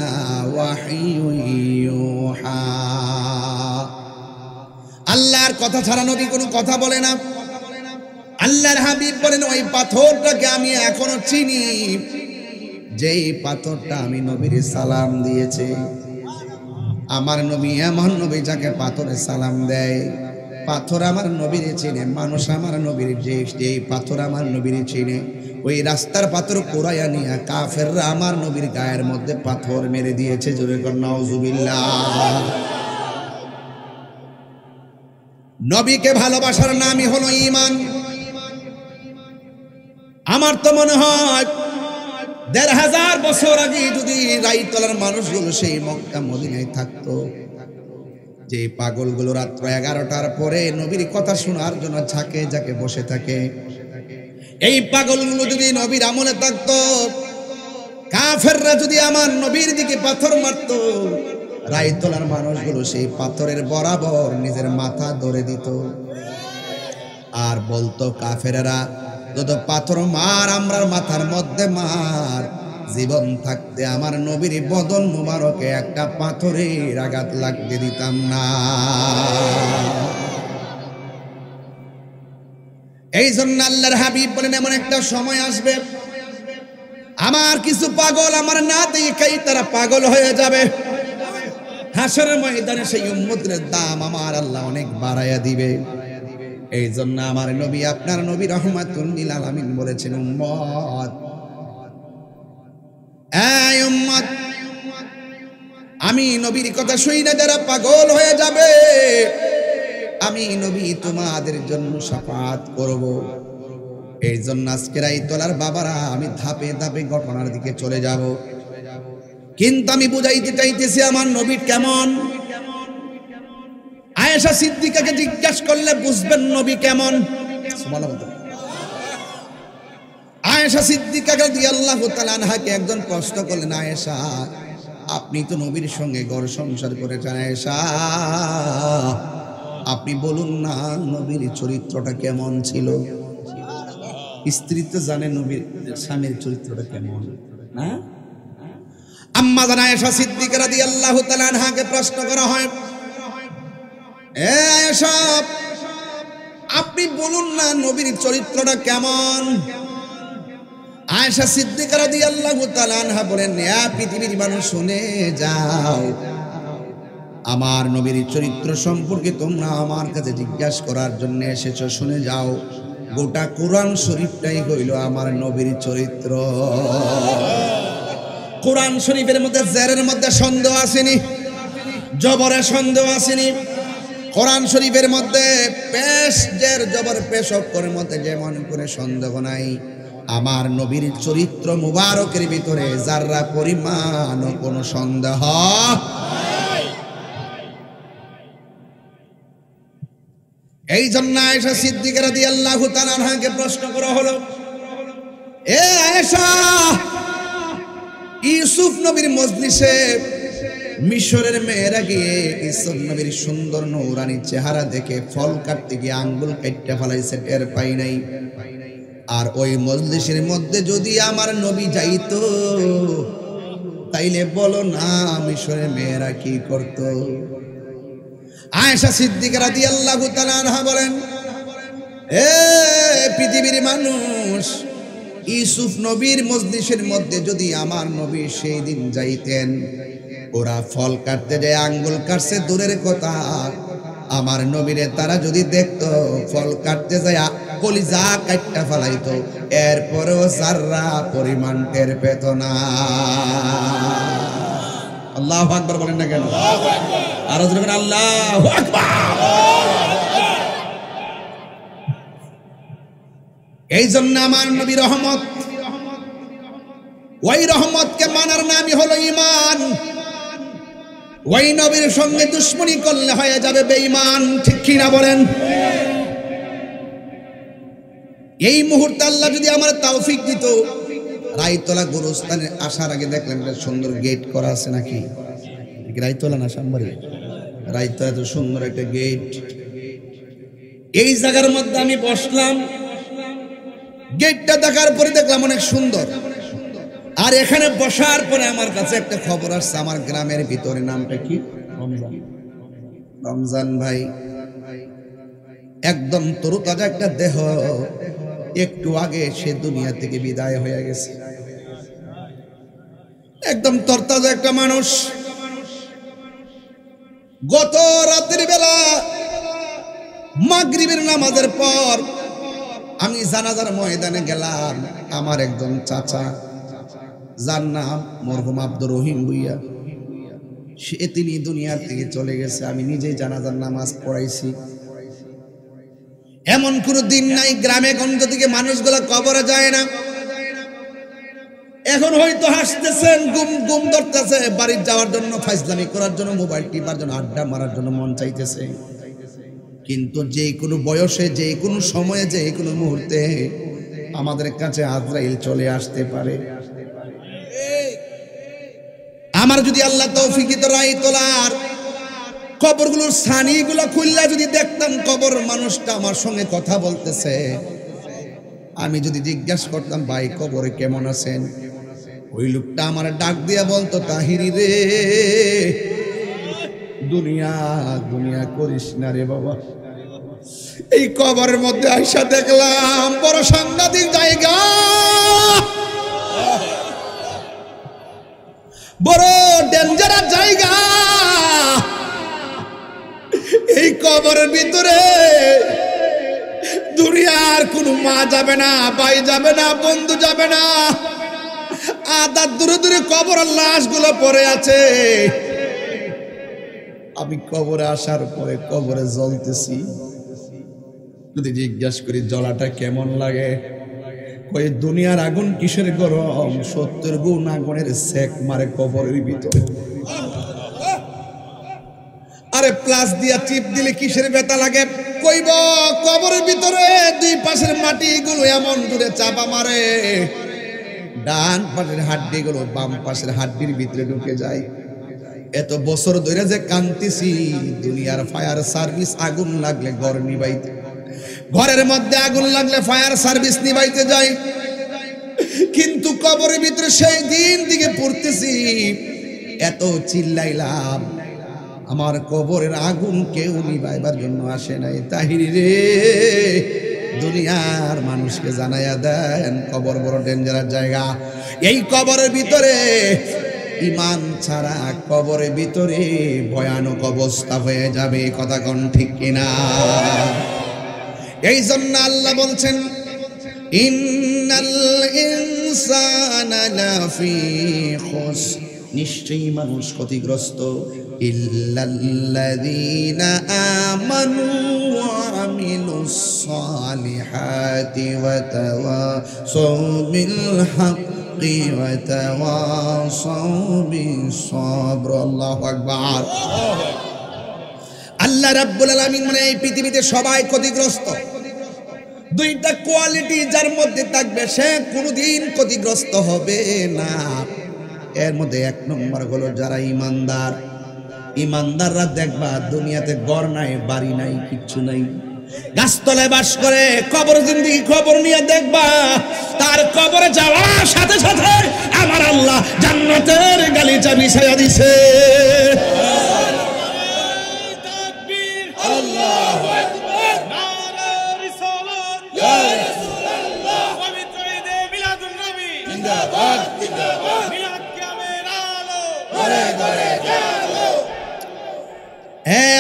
Speaker 1: ওয়াহয়ুন ইউহা। আল্লাহর কথা ছাড়া নবী কোনো কথা বলে না। আল্লাহর হাবিব বলেন, ওই পাথরটাকে আমি এখনো চিনি, যেই পাথরটা আমি নবীর সালাম দিয়েছে। আমার নবী এমন নবী যাকে পাথরে সালাম দেয়, পাথর আমার নবীর চিনে, মানুষ আমার নবীর যে পাথর আমার নবীর চিনে। ওই রাস্তার পাথর কুড়াইয়া নিয়ে কাফেররা আমার নবীর গায়ের মধ্যে পাথর মেরে দিয়েছে। জোরে কর নাউজুবিল্লাহ। নবীকে ভালোবাসার নামই হলো ঈমান। আমার তো মনে হয় ১৫০০ বছর আগে যদি রাইতলার মানুষগুলো সেই মক্কা মদিনায় থাকতো, যে পাগলগুলো রাত্র ১১টার পরে নবীর কথা শোনার জন্য ঝাঁকে ঝাঁকে বসে থাকে, এই পাগলগুলো যদি নবীর আমলে থাকতো, কাফেররা যদি আমার নবীর দিকে পাথর মারতো, রাইতলার মানুষগুলো সেই পাথরের বরাবর নিজের মাথা ধরে দিত আর বলতো, কাফেরেরা যত পাথর মার, আমরার মাথার মধ্যে মার, জীবন থাকতে আমার নবীর বদন মুবারকে একটা পাথরের আঘাত লাগতে দিতাম না। এই জন্য আল্লাহর হাবিব বলেন, এমন একটা সময় আসবে আমার কিছু পাগল আমার না দেখেই তারা পাগল হয়ে যাবে। হাসরের ময়দানে সেই উম্মতের দাম আমার আল্লাহ অনেক বাড়াইয়া দিবে। এই জন্য আমার নবী আপনার নবী রাহমাতুল লিল আলামিন বলেছেন, উম্মত, এই উম্মত, আমি নবীর কথা শুই না যারা পাগল হয়ে যাবে, আমি নবী তোমাদের জন্য শাফাত করব। এই জন্য আজকে রাইতলার বাবারা, আমি ধাপে ধাপে ঘটনার দিকে চলে যাব, কিন্তু আমি বুঝাইতে চাইতেছি আমার নবী কেমন। আয়েশা সিদ্দিকাকে জিজ্ঞাসা করলে বুঝবেন নবী কেমন। আয়েশা সিদ্দিকা রাদিয়াল্লাহু তাআলা আনহাকে একজন প্রশ্ন করলেন, আয়েশা, আপনি তো নবীর সঙ্গে ঘর সংসার করেছেন, আয়েশা আপনি বলুন না নবীর চরিত্রটা কেমন ছিল। স্ত্রী তো জানে নবীর স্বামীর চরিত্রটা কেমন, না? আম্মা জান আয়েশা সিদ্দিকা রাদিয়াল্লাহু তাআলা আনহাকে প্রশ্ন করা হয়, এ আয়েশা, আপনি বলুন না নবীর চরিত্রটা কেমন। আয়েশা সিদ্দিকা রাদিয়াল্লাহু তাআলা আনহা বলেন, ইয়া পৃথিবীর মানুষ শুনে যাও, আমার নবীর চরিত্র সম্পর্কে তোমরা আমার কাছে জিজ্ঞাসা করার জন্য এসেছো, শুনে যাও, গোটা কোরআন শরীফটাই হইল আমার নবীর চরিত্র। কোরআন শরীফের মধ্যে জেরের মধ্যে সন্দেহ আসেনি, জবরে সন্দেহ আসেনি। কোরআন শরীফের মধ্যে পেশ জের জবর পেশ অক্ষরের মধ্যে যেমন করে সন্দেহ নাই, আমার নবীর চরিত্র মুবারকের ভিতরে যারা পরিমাণ কোনো সন্দেহ। এই জন্য আয়েশা সিদ্দিকা রাদিয়াল্লাহু তাআলা আনহাকে প্রশ্ন করা হলো, এ আয়েশা, ইউসুফ নবীর মজলিসে মিশরের মেয়েরা গিয়ে ইউসুফ নবীর সুন্দর নূরানি চেহারা দেখে ফল কাটতে গিয়ে আঙ্গুল কাটতে ফেলাইছে, টের পাই নাই। আর ওই মজলিসের মধ্যে যদি আমার নবী যাইতো, তাইলে বলো না মিশরের মেয়েরা কি করত? আয়েশা সিদ্দিকা রাদিয়াল্লাহু তাআলা আনহা বলেন, এ পৃথিবীর মানুষ, ইউসুফ নবীর মজলিসের মধ্যে যদি আমার নবী সেই দিন যাইতেন, ওরা ফল কাটতে যায় আঙ্গুল কাটছে দূরের কথা, আমার নবীরে তারা যদি দেখতো ফল কাটতে যায় কলিজা কাটটা ফেলাইতো, এরপরেও যাররা পরিমাণ টের পেত না। আল্লাহু আকবার বলেন না কেন? আর বলেন আল্লাহু আকবার। এই জন্য আমার নবী রহমত, ওই রহমতকে মানার নামই হলো ঈমান। ওই নবীর সঙ্গে দুশমনি করলে হয়ে যাবে বেঈমান, ঠিক কি না বলেন? এই মুহূর্তে আল্লাহ যদি আমার তৌফিক দিত, রায়তলা গুরুস্থানে আসার আগে দেখলেন একটা সুন্দর গেট করা আছে, নাকি রায়তলা না সামবাড়ি, রায়তলা তো সুন্দর একটা গেট। এই জায়গার মধ্যে আমি বসলাম, গেটটা দেখার পরে দেখলাম অনেক সুন্দর। আর এখানে বসার পরে আমার কাছে একটা খবর আসছে, আমার গ্রামের ভিতরে, নামটা কি? রমজান ভাই, একদম তরুতাজা একটা দেহ, একটু আগে সে দুনিয়া থেকে বিদায় হয়ে গেছে। একদম তরতাজা একটা মানুষ। গত রাতের বেলা মাগরিবের নামাজের পর আমি জানাজার ময়দানে গেলাম। আমার একজন চাচা, যার নাম মরহুম আব্দুর রহিম ভুইয়া, তিনি দুনিয়ার থেকে চলে গেছে। আমি নিজেই জানাজার নামাজ পড়াইছি। এমন কোন দিন নাই গ্রামে গঞ্জ থেকে মানুষগুলা কবরে যায় না। এখন হয়তো হাসতেছেন, গুম গুম ধরতেছে, বাড়ির যাওয়ার জন্য, ফাইজলামি করার জন্য, মোবাইল টিপার জন্য, আড্ডা মারার জন্য মন চাইতেছে। কিন্তু যে কোনো বয়সে, যে কোনো সময়ে, যে কোনো মুহূর্তে আমাদের কাছে আজরাইল চলে আসতে পারে। আমার যদি আল্লাহ তৌফিক দিত, রায়তলার কবরগুলোর ছানিগুলো খুললা যদি দেখতাম কবর মানুষটা আমার সঙ্গে কথা বলতেছে, আমি যদি জিজ্ঞাসা করতাম, ভাই কবরে কেমন আছেন, ওই লোকটা আমার ডাক দিয়া বলতো, তাহিরি রে, দুনিয়া দুনিয়া করিস না রে বাবা। এই কবরের মধ্যে আইসা দেখলাম বড় সাংঘাতিক জায়গা, বড় ডেঞ্জারাস জায়গা। এই কবরের ভিতরে দুনিয়ার কোনো মা যাবে না, ভাই যাবে না, বন্ধু যাবে না। আদা দূরে দূরে কবরের লাশগুলো পড়ে আছে। আমি কবরে আসার পরে কবরে জ্বলতেছি। যদি জিজ্ঞাসা করি জ্বলাটা কেমন লাগে, ওই দুনিয়ার আগুন কিসের গরম, 70 গুণ আগুনের সেক মারে কবরের ভিতরে। আরে প্লাস দিয়া টিপ দিলে কিসের ব্যথা লাগে, কইব কবরের ভিতরে দুই পাশের মাটিগুলো এমন দূরে চাপা মারে, ডান পাশের হাড্ডিগুলো বাম পাশের হাড্ডির ভিতরে ঢুকে যায়। এত বছর ধরে যে কান্তিছি, দুনিয়ার ফায়ার সার্ভিস আগুন লাগলে ঘর নিবাইতে, ঘরের মধ্যে আগুন লাগলে ফায়ার সার্ভিস নিবাইতে যায়, কিন্তু কবরের ভিতরে সেই দিন থেকে পড়তেছি, এত চিল্লাইলাম, আমার কবরের আগুন কেউ নিবাইবার জন্য আসে নাই। তাহিরি রে, দুনিয়ার মানুষকে জানাইয়া দেন কবর বড় ডেঞ্জারাস জায়গা। এই কবরের ভিতরে ইমান ছাড়া কবরের ভিতরে ভয়ানক অবস্থা হয়ে যাবে, কথা কোন ঠিক কিনা? এই জন্য আল্লাহ বলছেন ইন্নাল ইনসানা লাফি খুসর, নিশ্চয়ই মানুষ ক্ষতিগ্রস্ত, ইল্লাল্লাযীনা আমানু ওয়া আমিলুস সালিহাতি ওয়া তাওয়াসাউ বিল হাক্কি ওয়া তাওয়াসাউ বিস সাবর। আল্লাহু আকবার। আল্লাহ রাব্বুল আলামিন মানে এই পৃথিবীতে সবাই ক্ষতিগ্রস্ত। দুইটা কোয়ালিটি যার মধ্যে থাকবে সে কোনোদিন ক্ষতিগ্রস্ত হবে না। এর মধ্যে এক নম্বর হলো যারা ইমানদার। ইমানদাররা দেখবা দুনিয়াতে ঘর নাই, বাড়ি নাই, কিচ্ছু নাই, গাছতলায় বাস করে। কবর জিন্দেগি খবর নিয়ে দেখবা তার কবরে যাওয়ার সাথে সাথে আমার আল্লাহ জান্নাতের গালিচা বিছাইয়া দিছে।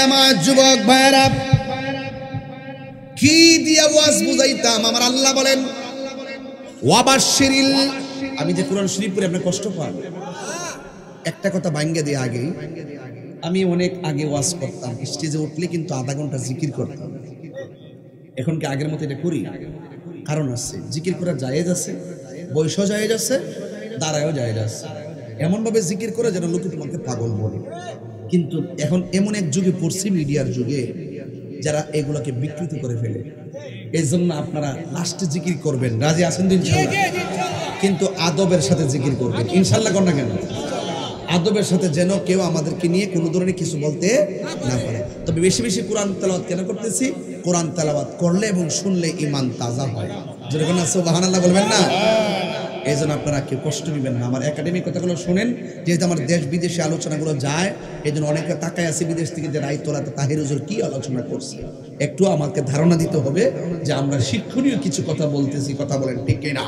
Speaker 1: আমার যুবক ভাইরা, কি দিয়া ওয়াজ বুঝাইতাম? আমার আল্লাহ বলেন ওয়াবাশশিরিল, আমি যে কোরআন শরীফ পড়ে আপনি কষ্ট পান, একটা কথা ভাঙ্গে দিয়ে আগে, আমি অনেক আগে ওয়াজ করতাম, স্টেজে উঠলে কিন্তু আধা ঘন্টা জিকির করতাম। এখন কি আগের মতো এটা করি? কারণ আছে, জিকির করা জায়েজ আছে, বয়সও জায়েজ আছে, দাঁড়ায়ও জায়েজ আছে। এমন ভাবে জিকির করে যেন লোকে তোমাকে পাগল বলে। কিন্তু এখন এমন এক যুগে পড়ছি, মিডিয়ার যুগে, যারা এগুলোকে বিকৃত করে ফেলে। এই জন্য আপনারা লাস্টে জিকির করবেন, রাজি আছেন তো ইনশাআল্লাহ? কিন্তু আদবের সাথে জিকির করবেন, ইনশাআল্লাহ। কর না কেন? আদবের সাথে, যেন কেউ আমাদেরকে নিয়ে কোনো ধরনের কিছু বলতে না পারে। তবে বেশি বেশি কোরআন তেলাওয়াত কেন করতেছি? কোরআন তেলাওয়াত করলে এবং শুনলে ঈমান তাজা হয়। যেরকম সুবহানাল্লাহ বলবেন না? এই জন্য আপনারা কেউ কষ্ট নেবেন না। আমার একাডেমিক কথাগুলো শোনেন, যেহেতু আমার দেশ বিদেশে আলোচনাগুলো যায়, এই জন্য অনেকে তাকায় আছে বিদেশ থেকে যে রায়তোলাতে তাহির হুজুর কি আলোচনা করছে। একটু আমাকে ধারণা দিতে হবে যে আমরা শিক্ষণীয় কিছু কথা বলতেছি, কথা বলেন ঠিক কিনা?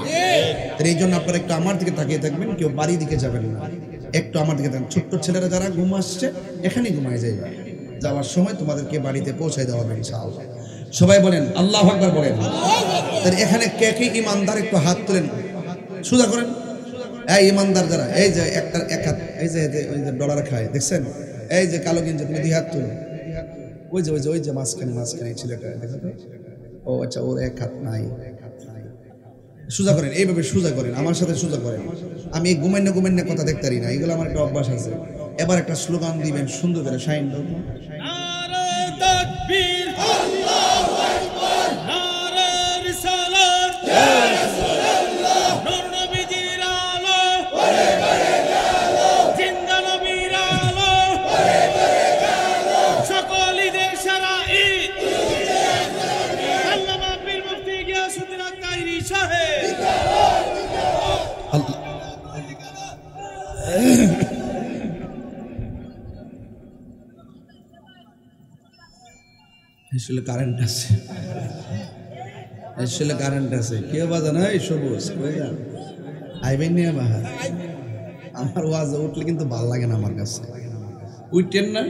Speaker 1: এই জন্য আপনারা একটু আমার দিকে তাকিয়ে থাকবেন, কেউ বাড়ির দিকে যাবেন না, একটু আমার দিকে থাকবেন। ছোট্ট ছেলেরা যারা ঘুম আসছে এখানেই ঘুমায় যায়, যাওয়ার সময় তোমাদেরকে বাড়িতে পৌঁছায় দেওয়া হবে ইনশাআল্লাহ। সবাই বলেন আল্লাহু আকবার বলেন। তাহলে এখানে কে কে ইমানদার একটু হাত তোলেন, সোজা করেন। এই ইমানদার যারা, এই যে একটা এক হাত, এই যে ওই যে ডলার খায় দেখছেন, এই যে কালো গেঞ্জি, তুমি দুই হাত তুলো। ওই যে ওই যে ওই যে মাঝখানে মাঝখানে ছেলেটা দেখো তো, ও আচ্ছা, ওর এক হাত নাই। সোজা করেন, এইভাবে সোজা করেন, আমার সাথে সোজা করেন। আমি এই ঘুমাইনা ঘুমাইনা কথা দেখতে পারি না, এগুলো আমার একটা অভ্যাস আছে। এবার একটা স্লোগান দিবেন সুন্দর করে, শাইন দাও।
Speaker 3: নারে তাকবীর, আল্লাহু আকবার, নারে রিসালাত, ইয়া রাসূলুল্লাহ, নূর নবীজির আলো, ওরে ওরে আলো, জিন্দা নবীর আলো, ওরে ওরে আলো, সকল ঈদের সারা ঈদ, আল্লামা পীর মুফতি গিয়াসউদ্দিন আল-কায়রি সাহেব,
Speaker 1: আল্লাহ। আসলে কারেন্ট আছে, আসলে কারেন্ট আছে। কেউ বাজা না এই সবুজ আইবেন নিয়ে বাহার। আমার ওয়াজ উঠলে কিন্তু ভাল লাগে না আমার কাছে, উঠতেন না।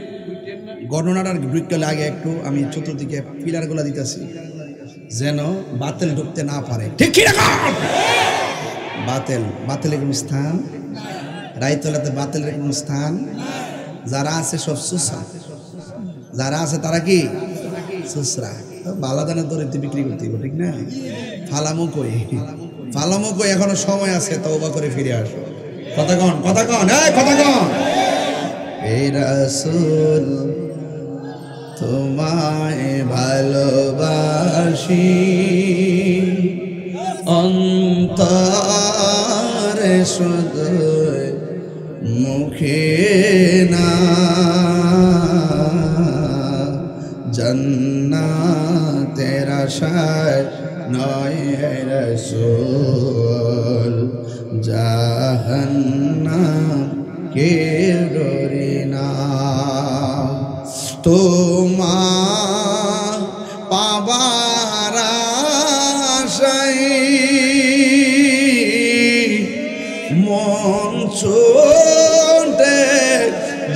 Speaker 1: গণনাটার বিকেলে আগে একটু আমি চতুর্দিকে পিলারগুলো দিতেছি যেন বাতিল ঢুকতে না পারে, ঠিক কি রকম? বাতিলের কোন স্থান, রায়তলাতে বাতিলের কোন স্থান। যারা আছে সব সুসরা, যারা আছে তারা কি সুসরা। বালাদানের দরে বিক্রি করতে হবে, ঠিক না? ফালামো কই, ফালামো কই, এখনো সময় আছে, তওবা করে ফিরে আসো। কথা কন, কথা কন, এই কথা কন। এই রাসূল তোমায় ভালোবাসি, অন্তরে শুধু মুখে না, জান্নাতের আশায় নয় রাসূল, জাহান্নাম কে ডরি না। তোমার পাবার ছুটে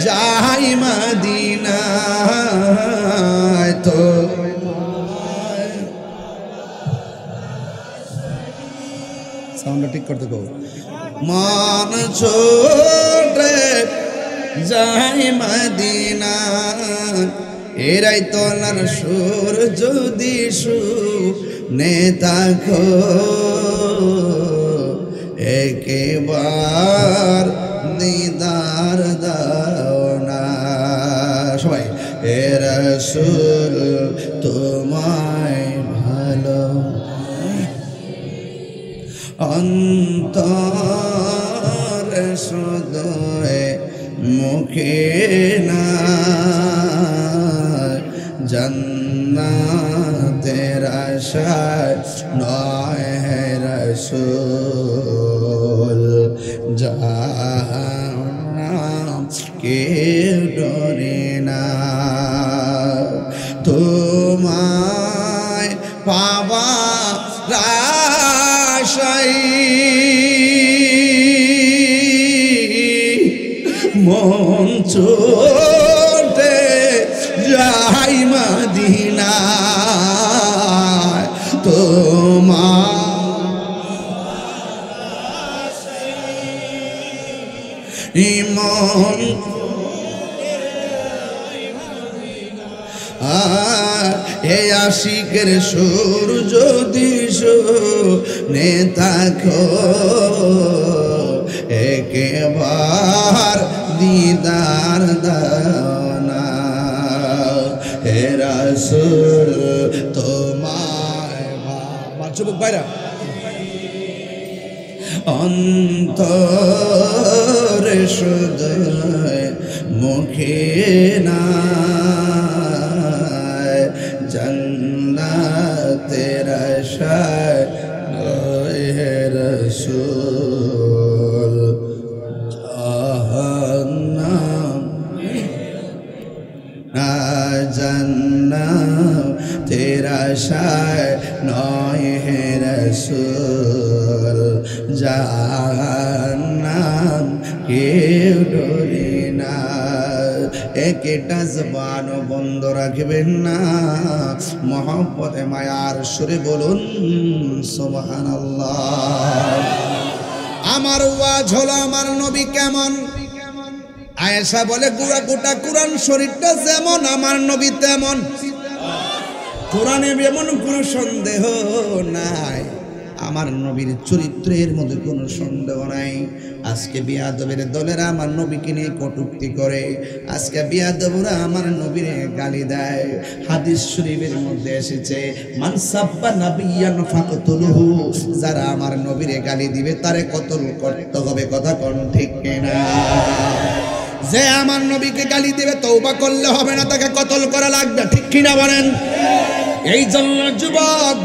Speaker 1: যাই মদিনায় তো সাউন্ডটা ঠিক করতে কও মন ছুটে যাই মদিনা এরাই তোলার সুর যদি শুনে থাকো একেবার দিদার দাও না সবাই এ রাসূল তোমায় ভালো অন্তর হৃদয়ে মুখে না জান্নাতের আশায় নয় হে রাসূল জাহান্নাম কেউ ডরে না তোমায় পাবার আশায় মন ছুটে যাই মদিনায় তোমার মন এ আশিকের সুর যদি শুনে থাকো একেবার দিদার দাও না হে রাসূল তোমায় চুবুক বাইরা অন্তর হৃদয়ে মুখে না জান্নাতের আশায় হে রাসূল জাহান্নাম না জান্নাতের আশায় নয় হে রাসূল জাহান্নাম কেউ ডরে না একটা জবান বন্ধ রাখবেন না মহব্বতে মায়ার সুরে বলুন সুবহানাল্লাহ আমার ওয়াজ হলো আমার নবী কেমন আয়েশা বলে গোটা কোরআন শরীফটা যেমন আমার নবী তেমন কোরআনে এমন কোনো সন্দেহ নাই আমার নবীর চরিত্রের মধ্যে কোনো সন্দেহ নাই আজকে বিয়াদবের দলেরা আমার নবীকে নিয়ে কটূক্তি করে আজকে বিয়াদবরা আমার নবীর গালি দেয় হাদিস শরীফের মধ্যে এসেছে মান সাব্বা নাবিয়ান ফাকতুলহু যারা আমার নবীর গালি দিবে তারে কতল করতে হবে কথা কোন ঠিক কিনা যে আমার নবীকে গালি দিবে তওবা করলে হবে না তাকে কতল করা লাগবে ঠিক কিনা বলেন এই জন্য যুবক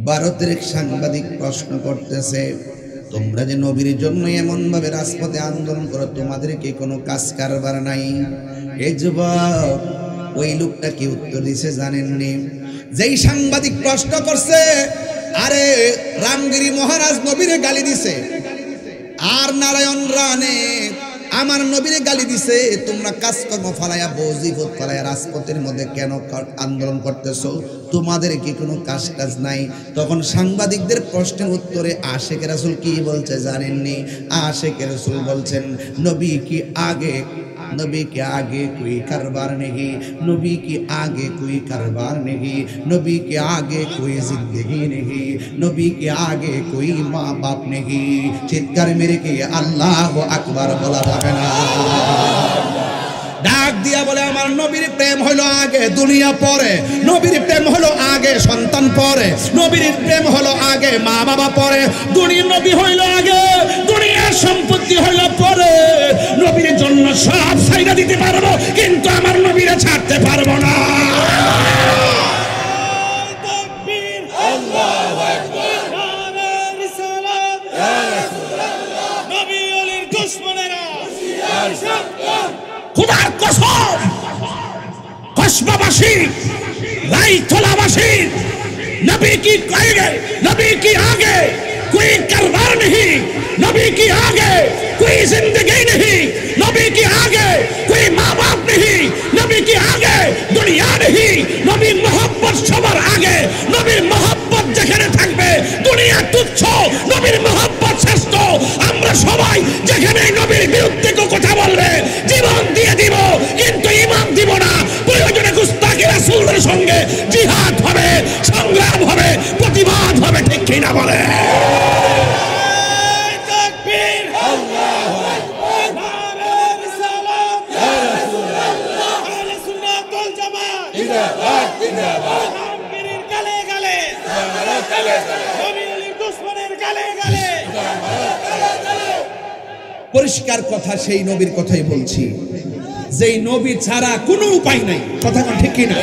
Speaker 1: ভারতের এক সাংবাদিক প্রশ্ন করতেছে তোমরা যে নবীর জন্য এমন ভাবে রাজপথে আন্দোলন করো তোমাদের কি কোনো কাজ কারবার নাই এই যুবক ওই লোকটা কি উত্তর দিছে জানেননি যেই সাংবাদিক প্রশ্ন করছে আরে রামগিরি মহারাজ নবীরে গালি দিছে আর নারায়ণ রানে আমার নবীরে গালি দিছে তোমরা কাজকর্ম ফালায়া বজিফত ফালায়া রাজপথের মধ্যে কেন আন্দোলন করতেছো তোমাদের কি কোনো কাজ নাই তখন সাংবাদিকদের প্রশ্নের উত্তরে আশিক রাসূল কি বলছে জানেননি আশিক রাসূল বলছেন নবী কি আগে कोई कारोबार नहीं नबी के आगे कोई कारोबार नहीं नबी के आगे कोई जिंदगी नहीं नबी के आगे कोई माँ बाप नहीं चित्कार मेरे के अल्लाह अकबर बोला जाबे ना ডাক দিয়া বলে আমার নবীর প্রেম হলো আগে দুনিয়া পরে নবীর প্রেম হলো আগে সন্তান পরে নবীর প্রেম হলো আগে মা বাবা পরে দুনিয়া নবী হইলো আগে দুনিয়ার সম্পত্তি হইলো পরে নবীর জন্য সব ছাইড়া দিতে পারবো কিন্তু আমার নবীরে ছাড়তে পারবো না
Speaker 3: তাকবীর আল্লাহু আকবার নারে রিসালাত ইয়া রাসূলুল্লাহ নবী ওলির দুশমনেরা হুশিয়ার সাবধান
Speaker 1: খুদার কসম কসবাবাসী লাইতলাবাসী নবী কি আগে कोई कारोबार नहीं, नबी के आगे कोई जिंदगी नहीं, नबी के आगे कोई माँ बाप नहीं, नबी के आगे दुनिया नहीं, नबीर मोहब्बत सবার आगे, नबीर मोहब्बत যেখানে থাকবে দুনিয়া তুচ্ছ, নবীর মোহব্বত শ্রেষ্ঠ। আমরা সবাই যেখানে নবীর বিরুদ্ধে কথা বলবে জীবন দিয়ে দিব, কিন্তু ঈমান দিব না। প্রয়োজনে গুস্তাখি রাসূলের সঙ্গে জিহাদ হবে, সংগ্রাম হবে, প্রতিবাদ হবে, ঠিক কি না বলে?
Speaker 3: তাকবীর, আল্লাহু আকবার, নারে রিসালাত, ইয়া রাসূলুল্লাহ, আহলে সুন্নাত ওয়াল জামাত জিন্দাবাদ, জিন্দাবাদ, কাফিরের গালে গালে, গালে গালে, নবী আলীর দুশমনের গালে গালে, গালে গালে।
Speaker 1: পরিষ্কার কথা, সেই নবীর কথাই বলছি, যেই নবী ছাড়া কোনো উপায় নাই। কথা কোন ঠিক কি না?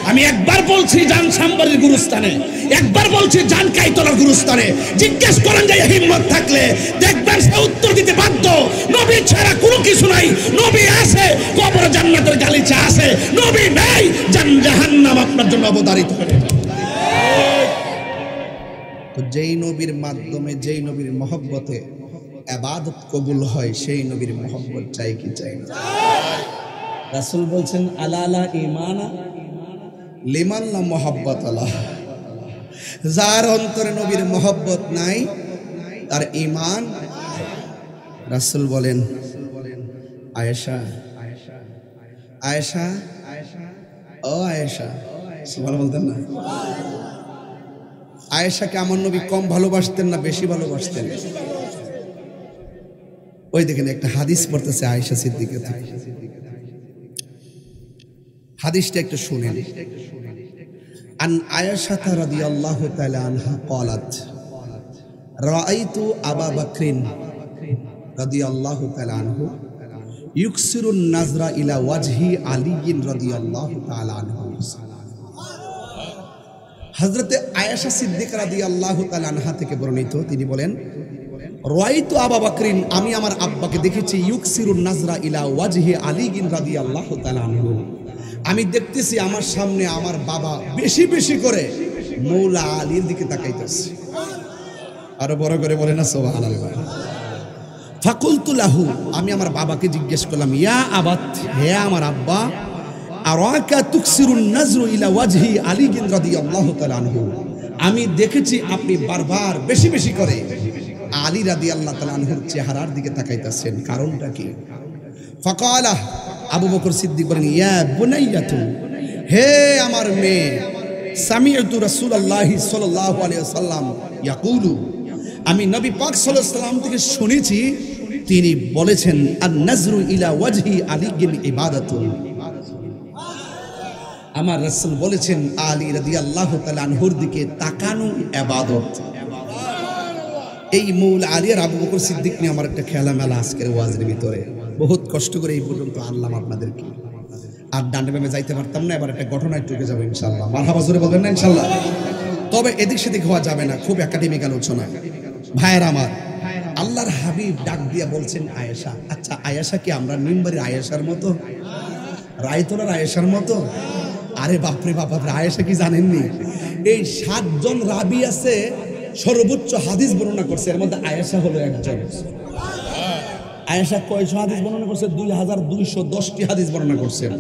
Speaker 1: আমি একবার বলছি জান সাম্বারের গুরুস্থানে, একবার বলছি জান কাইতলার গুরুস্থানে। জিজ্ঞেস করেন যে হিম্মত থাকলে দেখবেন সে উত্তর দিতে বাধ্য। নবী ছাড়া কোনো কিছু নাই। নবী আছে, কবর জান্নাতের গালিচা আছে। নবী নাই, জাহান্নাম আপনার জন্য অবধারিত হবে। তো যেই নবীর মাধ্যমে, যেই নবীর মহব্বতে ইবাদত কবুল হয়, সেই নবীর মহব্বত চাই কি চাই না? রাসূল বলছেন আলা ঈমানা লিমান লা মুহাব্বত আলাহ। যার অন্তরে নবীর মহব্বত নাই তার ঈমান। রাসূল বলেন আয়েশা, আয়েশা, ও আয়েশা, সুবহানাল্লাহ বলতেন না? আয়েশাকে আমার নবী কম ভালোবাসতেন না বেশি ভালোবাসতেন? ওই দেখেন একটা হাদিস পড়তেছে আয়েশা সিদ্দিকা থেকে। হাদিসটা একটু শুনেন। আন আয়েশা রাদিয়াল্লাহু তাআলা আনহা قالت রাআইতু আবু বকর রাদিয়াল্লাহু তাআলা আনহু ইউকসিরু নাজরা ইলা ওয়াজহি আলী রাদিয়াল্লাহু তাআলা আনহু। হযরতে আয়েশা সিদ্দিকা রাদিয়াল্লাহু তাআলা আনহা থেকে বর্ণিত, তিনি বলেন রাআইতু আবু বকর, আমি আমার আব্বাকে দেখেছি, ইউকসিরু নাজরা ইলা ওয়াজহি আলী রাদিয়াল্লাহু তাআলা আনহু, আমি দেখতেছি আমার সামনে আমার বাবা বেশি বেশি করে মৌলা আলীর দিকে তাকাইতেছে। আরো বড় করে বলেন না সুবহানাল্লাহ। ফাকুলতু লাহু, আমি আমার বাবাকে জিজ্ঞেস করলাম, ইয়া আবাত, হে আমার আব্বা, আরাকা তুকসিরুন নাজরু ইলা ওয়াজহি আলী রাদিয়াল্লাহু তাআলা আনহু, আমি দেখেছি আপনি বারবার বেশি বেশি করে আলী রাদিয়াল্লাহু তাআলা আনহুর চেহারার দিকে তাকাইতেছেন, কারণটা কি? ফাকালা, আবু বকর সিদ্দিক বলেন, ইয়া বুনাইয়াতু, হে আমার মেয়ে, সামিআতু রাসূলুল্লাহ সাল্লাল্লাহু আলাইহি ওয়াসাল্লাম ইয়াকুলু, আমি নবী পাক সাল্লাল্লাহু আলাইহি ওয়াসাল্লাম থেকে শুনেছি তিনি বলেছেন, আন নাজরু ইলা ওয়াজহি আলী ইবাদাতু, আমার রাসূল বলেছেন আলী রাদিয়াল্লাহু তাআলা আনহুর দিকে তাকানো ইবাদত। এই মৌলা আলী আর আবু বকর সিদ্দিক নিয়ে আমার একটা খেলা মেলা আজকের ওয়াজের ভিতরে বহুত কষ্ট করে এই পর্যন্ত আনলাম আপনাদেরকে। আর ডান্ডে বেমে যাইতে পারতাম না, এবার একটা ঘটনায় টুকে যাবো ইনশাল্লাহ। মারহাবা জোরে বলবেন না ইনশাল্লাহ? তবে এদিক সেদিক হওয়া যাবে না, খুব একাডেমিক আলোচনা। ভাইয়ের আমার, আল্লাহর হাবিব ডাক দিয়া বলছেন আয়েশা। আচ্ছা, আয়েশা কি আমরা মিম্বরের আয়েশার মতো, রায়তলার আয়েশার মতো? আরে বাপরে বাপ, আয়েশা কি জানেননি? এই 7 জন রাবি আছে সর্বোচ্চ হাদিস বর্ণনা করছে, এর মধ্যে আয়েশা হলো একজন। আয়েশা কয়শো হাদিস বর্ণনা করছে? 2210টি হাদিস বর্ণনা করছেন।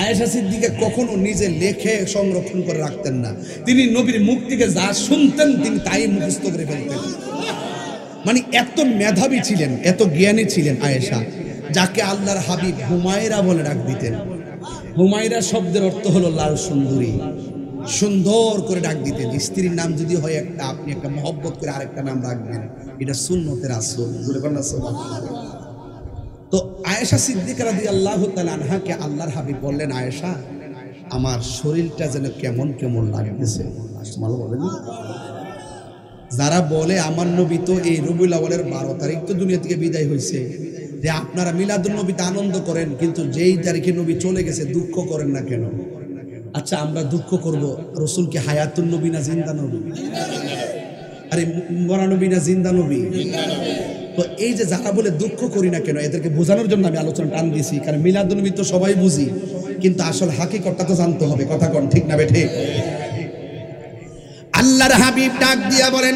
Speaker 1: আয়েশা সিদ্দিকা কখনো নিজে লেখে সংরক্ষণ করে রাখতেন না, তিনি নবীর মুখ থেকে যা শুনতেন তিনি তাই মুখস্থ করে ফেলতেন। মানে এত মেধাবী ছিলেন, এত জ্ঞানী ছিলেন আয়েশা, যাকে আল্লাহর হাবিব হুমায়রা বলে ডাক দিতেন। হুমায়রা শব্দের অর্থ হলো লাল সুন্দরী, সুন্দর করে ডাক দিতেন। স্ত্রীর নাম যদি হয় একটা, আপনি একটা মহব্বত করে আরেকটা নাম রাখবেন, এটা সুন্নতের আসল। তো আয়েশা সিদ্দিকা রাদিয়াল্লাহু তাআলা আনহাকে আল্লাহর হাবিব বললেন, আয়েশা, আমার শরীরটা যেন কেমন কেমন লাগতেছে। যারা বলে আমার নবী তো এই রবিউল আউয়ালের 12 তারিখ তো দুনিয়া থেকে বিদায় হয়েছে, যে আপনারা মিলাদুন নবীতে আনন্দ করেন, কিন্তু যেই তারিখে নবী চলে গেছে দুঃখ করেন না কেন? আচ্ছা, আমরা দুঃখ করব, রসুল কি হায়াতুন নবী না জিন্দা নবী? আরে মরা নবী না জিন্দা নবী? তো এই যে যারা বলে দুঃখ করি না কেন, এদেরকে বোঝানোর জন্য আমি আলোচনা টান দিয়েছি। কারণ মিলাদুন নবী তো সবাই বুঝি, কিন্তু আসল হাকিকতটা তো জানতে হবে। কথা কোন ঠিক না বেঠে? আল্লাহর হাবিব ডাক দিয়া বলেন,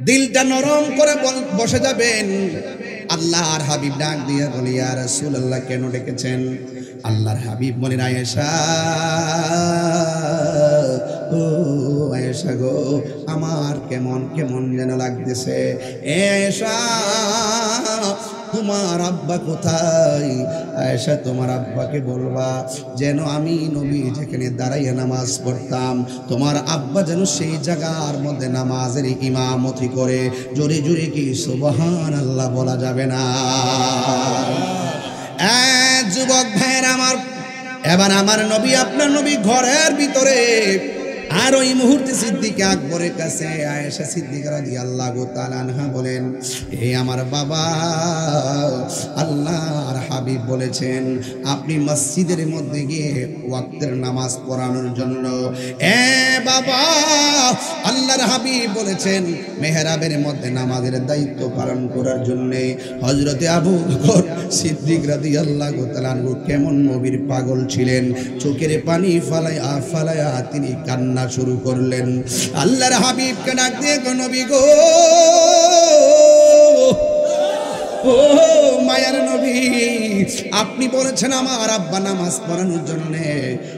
Speaker 1: দিলটা নরম করে বসে যাবেন। আল্লাহর হাবিব ডাক দিয়ে বলে, ইয়া রাসূলুল্লাহ, কেন ডেকেছেন? আল্লাহর হাবিব বলেন, আয়েশা, ও আয়েশা গো, আমার কেমন কেমন যেন লাগতেছে। এ আয়েশা, তোমার আব্বা কোথায়? আয়েশা, তোমার আব্বাকে বলবা যেন আমি নবী যেখানে দাঁড়াইয়া নামাজ পড়তাম, তোমার আব্বা যেন সেই জায়গার মধ্যে নামাজের ইমামতি করে। জোরে জোরে কি সুবহানাল্লাহ বলা যাবে না? যুবক ভাইয়ের আমার, এবার আমার নবী, আপনার নবী ঘরের ভিতরে, আর ওই মুহূর্তে সিদ্দিক আকবরের কাছে আয়েশা সিদ্দিকা রাদিয়াল্লাহু তাআলা আনহা বলেন, হে আমার বাবা, আল্লাহর হাবিব বলেছেন আপনি মসজিদের মধ্যে গিয়ে ওয়াক্তের নামাজ পড়ানোর জন্য। এ বাবা, আল্লাহর হাবিব বলেছেন মেহরাবের মধ্যে নামাজের দায়িত্ব পালন করার জন্য। হযরতে আবু বকর সিদ্দিক রাদিয়াল্লাহু তাআলা আনহু কেমন নবীর পাগল ছিলেন, চোখের পানি ফালায়া ফালায়া তিনি কান্না শুরু করলেন। আল্লাহর হাবিবকে ডাক দিয়ে, নবী গো, ও মায়ার নবী, আপনি বলেছেন আমার আব্বা নামাজ পড়ানোর জন্য,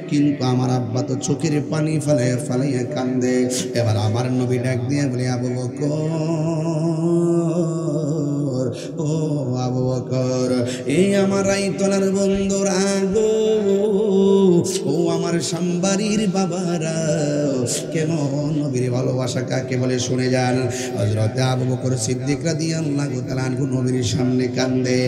Speaker 1: কিন্তু আমার আব্বা তো চোখের পানি ফালাইয়া ফালাইয়া কান্দে। এবার আমার নবী ডাক দিয়ে বলে, আবু বকর, ও আবু বকর, এই আমার রাইতলার বন্ধুরা গো, ও আমার সাম্বাড়ির বাবারা, কেমন নবীর ভালোবাসা কাকে বলে শুনে যান। হযরত আবু বকর সিদ্দিক রাদিয়াল্লাহু তাআলা আনহু নবীর সামনে কান্দে।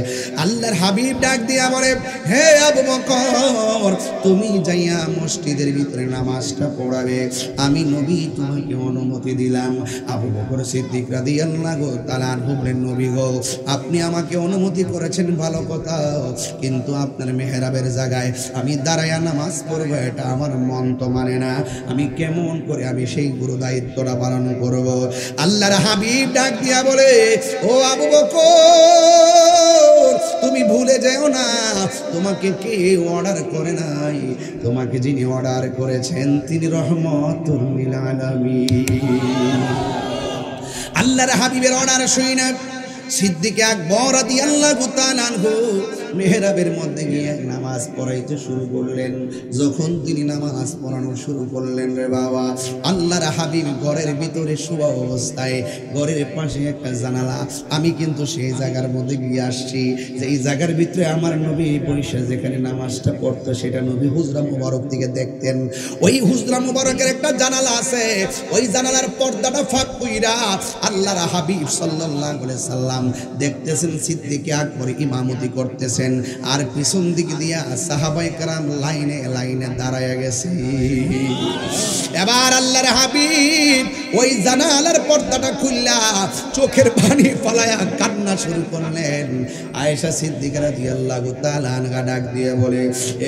Speaker 1: আল্লাহর হাবিব ডাক দিয়া বলে, হে আবু বকর, তুমি যাইয়া মসজিদের ভিতরে নামাজটা পড়াবে, আমি নবী তোমাকে অনুমতি দিলাম। আবু বকর সিদ্দিক রাদিয়াল্লাহু তাআলা আনহু বলেন, নবী গো, আপনি আমাকে অনুমতি করেছেন ভালো কথা, কিন্তু আপনার মেহরাবের জায়গায় আমি দাঁড়ায়া নামাজ পড়বো, এটা আমার মন তো মানে না। আমি কেমন করে আমি সেই গুরু দায়িত্বটা পালন করব? আল্লাহর হাবিব ডাক দিয়া বলে, ও আবু বকর, তুমি ভুলে যেও না, তোমাকে কে অর্ডার করে নাই, তোমাকে যিনি অর্ডার করেছেন তিনি রহমতুল লিল আলামিন। আল্লাহর হাবিবের অর্ডার শুই না সিদ্দিক আকবর রাদিয়াল্লাহু তাআলা আনহু মেহরাবের মধ্যে গিয়ে নামাজ পড়াইতে শুরু করলেন। যখন তিনি নামাজ পড়ানো শুরু করলেন, রে বাবা, আল্লাহর হাবিব ঘরের ভিতরে শুয়া অবস্থায়, ঘরের পাশে একটা জানালা, আমি কিন্তু সেই জায়গার মধ্যে গিয়ে আসছি, যে এই জায়গার ভিতরে আমার নবী বৈশা যেখানে নামাজটা পড়তো সেটা নবী হুজরা মুবারক থেকে দেখতেন। ওই হুজরা মুবারকের একটা জানালা আছে, ওই জানালার পর্দাটা ফাঁক কইরা আল্লাহর হাবিব সাল্লাল্লাহু আলাইহি সাল্লাম দেখতেছেন সিদ্দিক আকবর ইমামতি করতেছেন, আর পিছন দিক দিয়া সাহাবায়ে কেরাম লাইনে লাইনে দাঁড়ায় গেছে। এবার আল্লাহর হাবিব ওই জানালার পর্দাটা খুললা চোখের পানি ফালায়া কান্না শুরু করলেন। আয়েশা সিদ্দিকা রাদিয়াল্লাহু তাআলা আনহা ডাক দিয়ে বলে,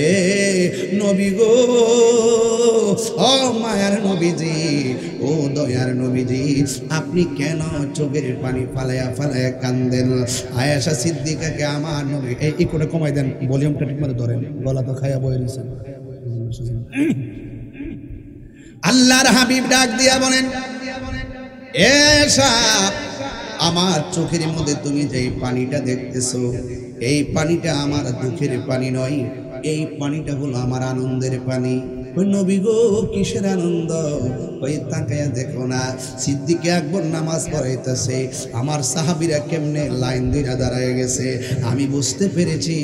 Speaker 1: এ নবী গো, ও মায়ার নবীজি, ও দয়ার নবীজি, আপনি কেন চোখের পানি ফালায়া ফালায়া কান্দেন? আয়েশা সিদ্দিকাকে আমার নবী, এই করে কমাই দেন, ভলিউমটা ঠিক মতো ধরেন, গলা তো খায়া বয়ে নিছেন। আল্লাহর হাবিব ডাক দিয়া বলেন, এসা, আমার চোখের মধ্যে তুমি যে পানিটা দেখতেছো, এই পানিটা আমার দুঃখের পানি নয়, এই পানিটা হলো আমার আনন্দের পানি। ওই নবী গো, কিসের আনন্দ? ওই তাকায়া দেখো না, সিদ্দিক আকবর নামাজ পড়াইতেছে, আমার সাহাবীরা কেমনে লাইন দিয়ে দাঁড়ায় গেছে। আমি বুঝতে পেরেছি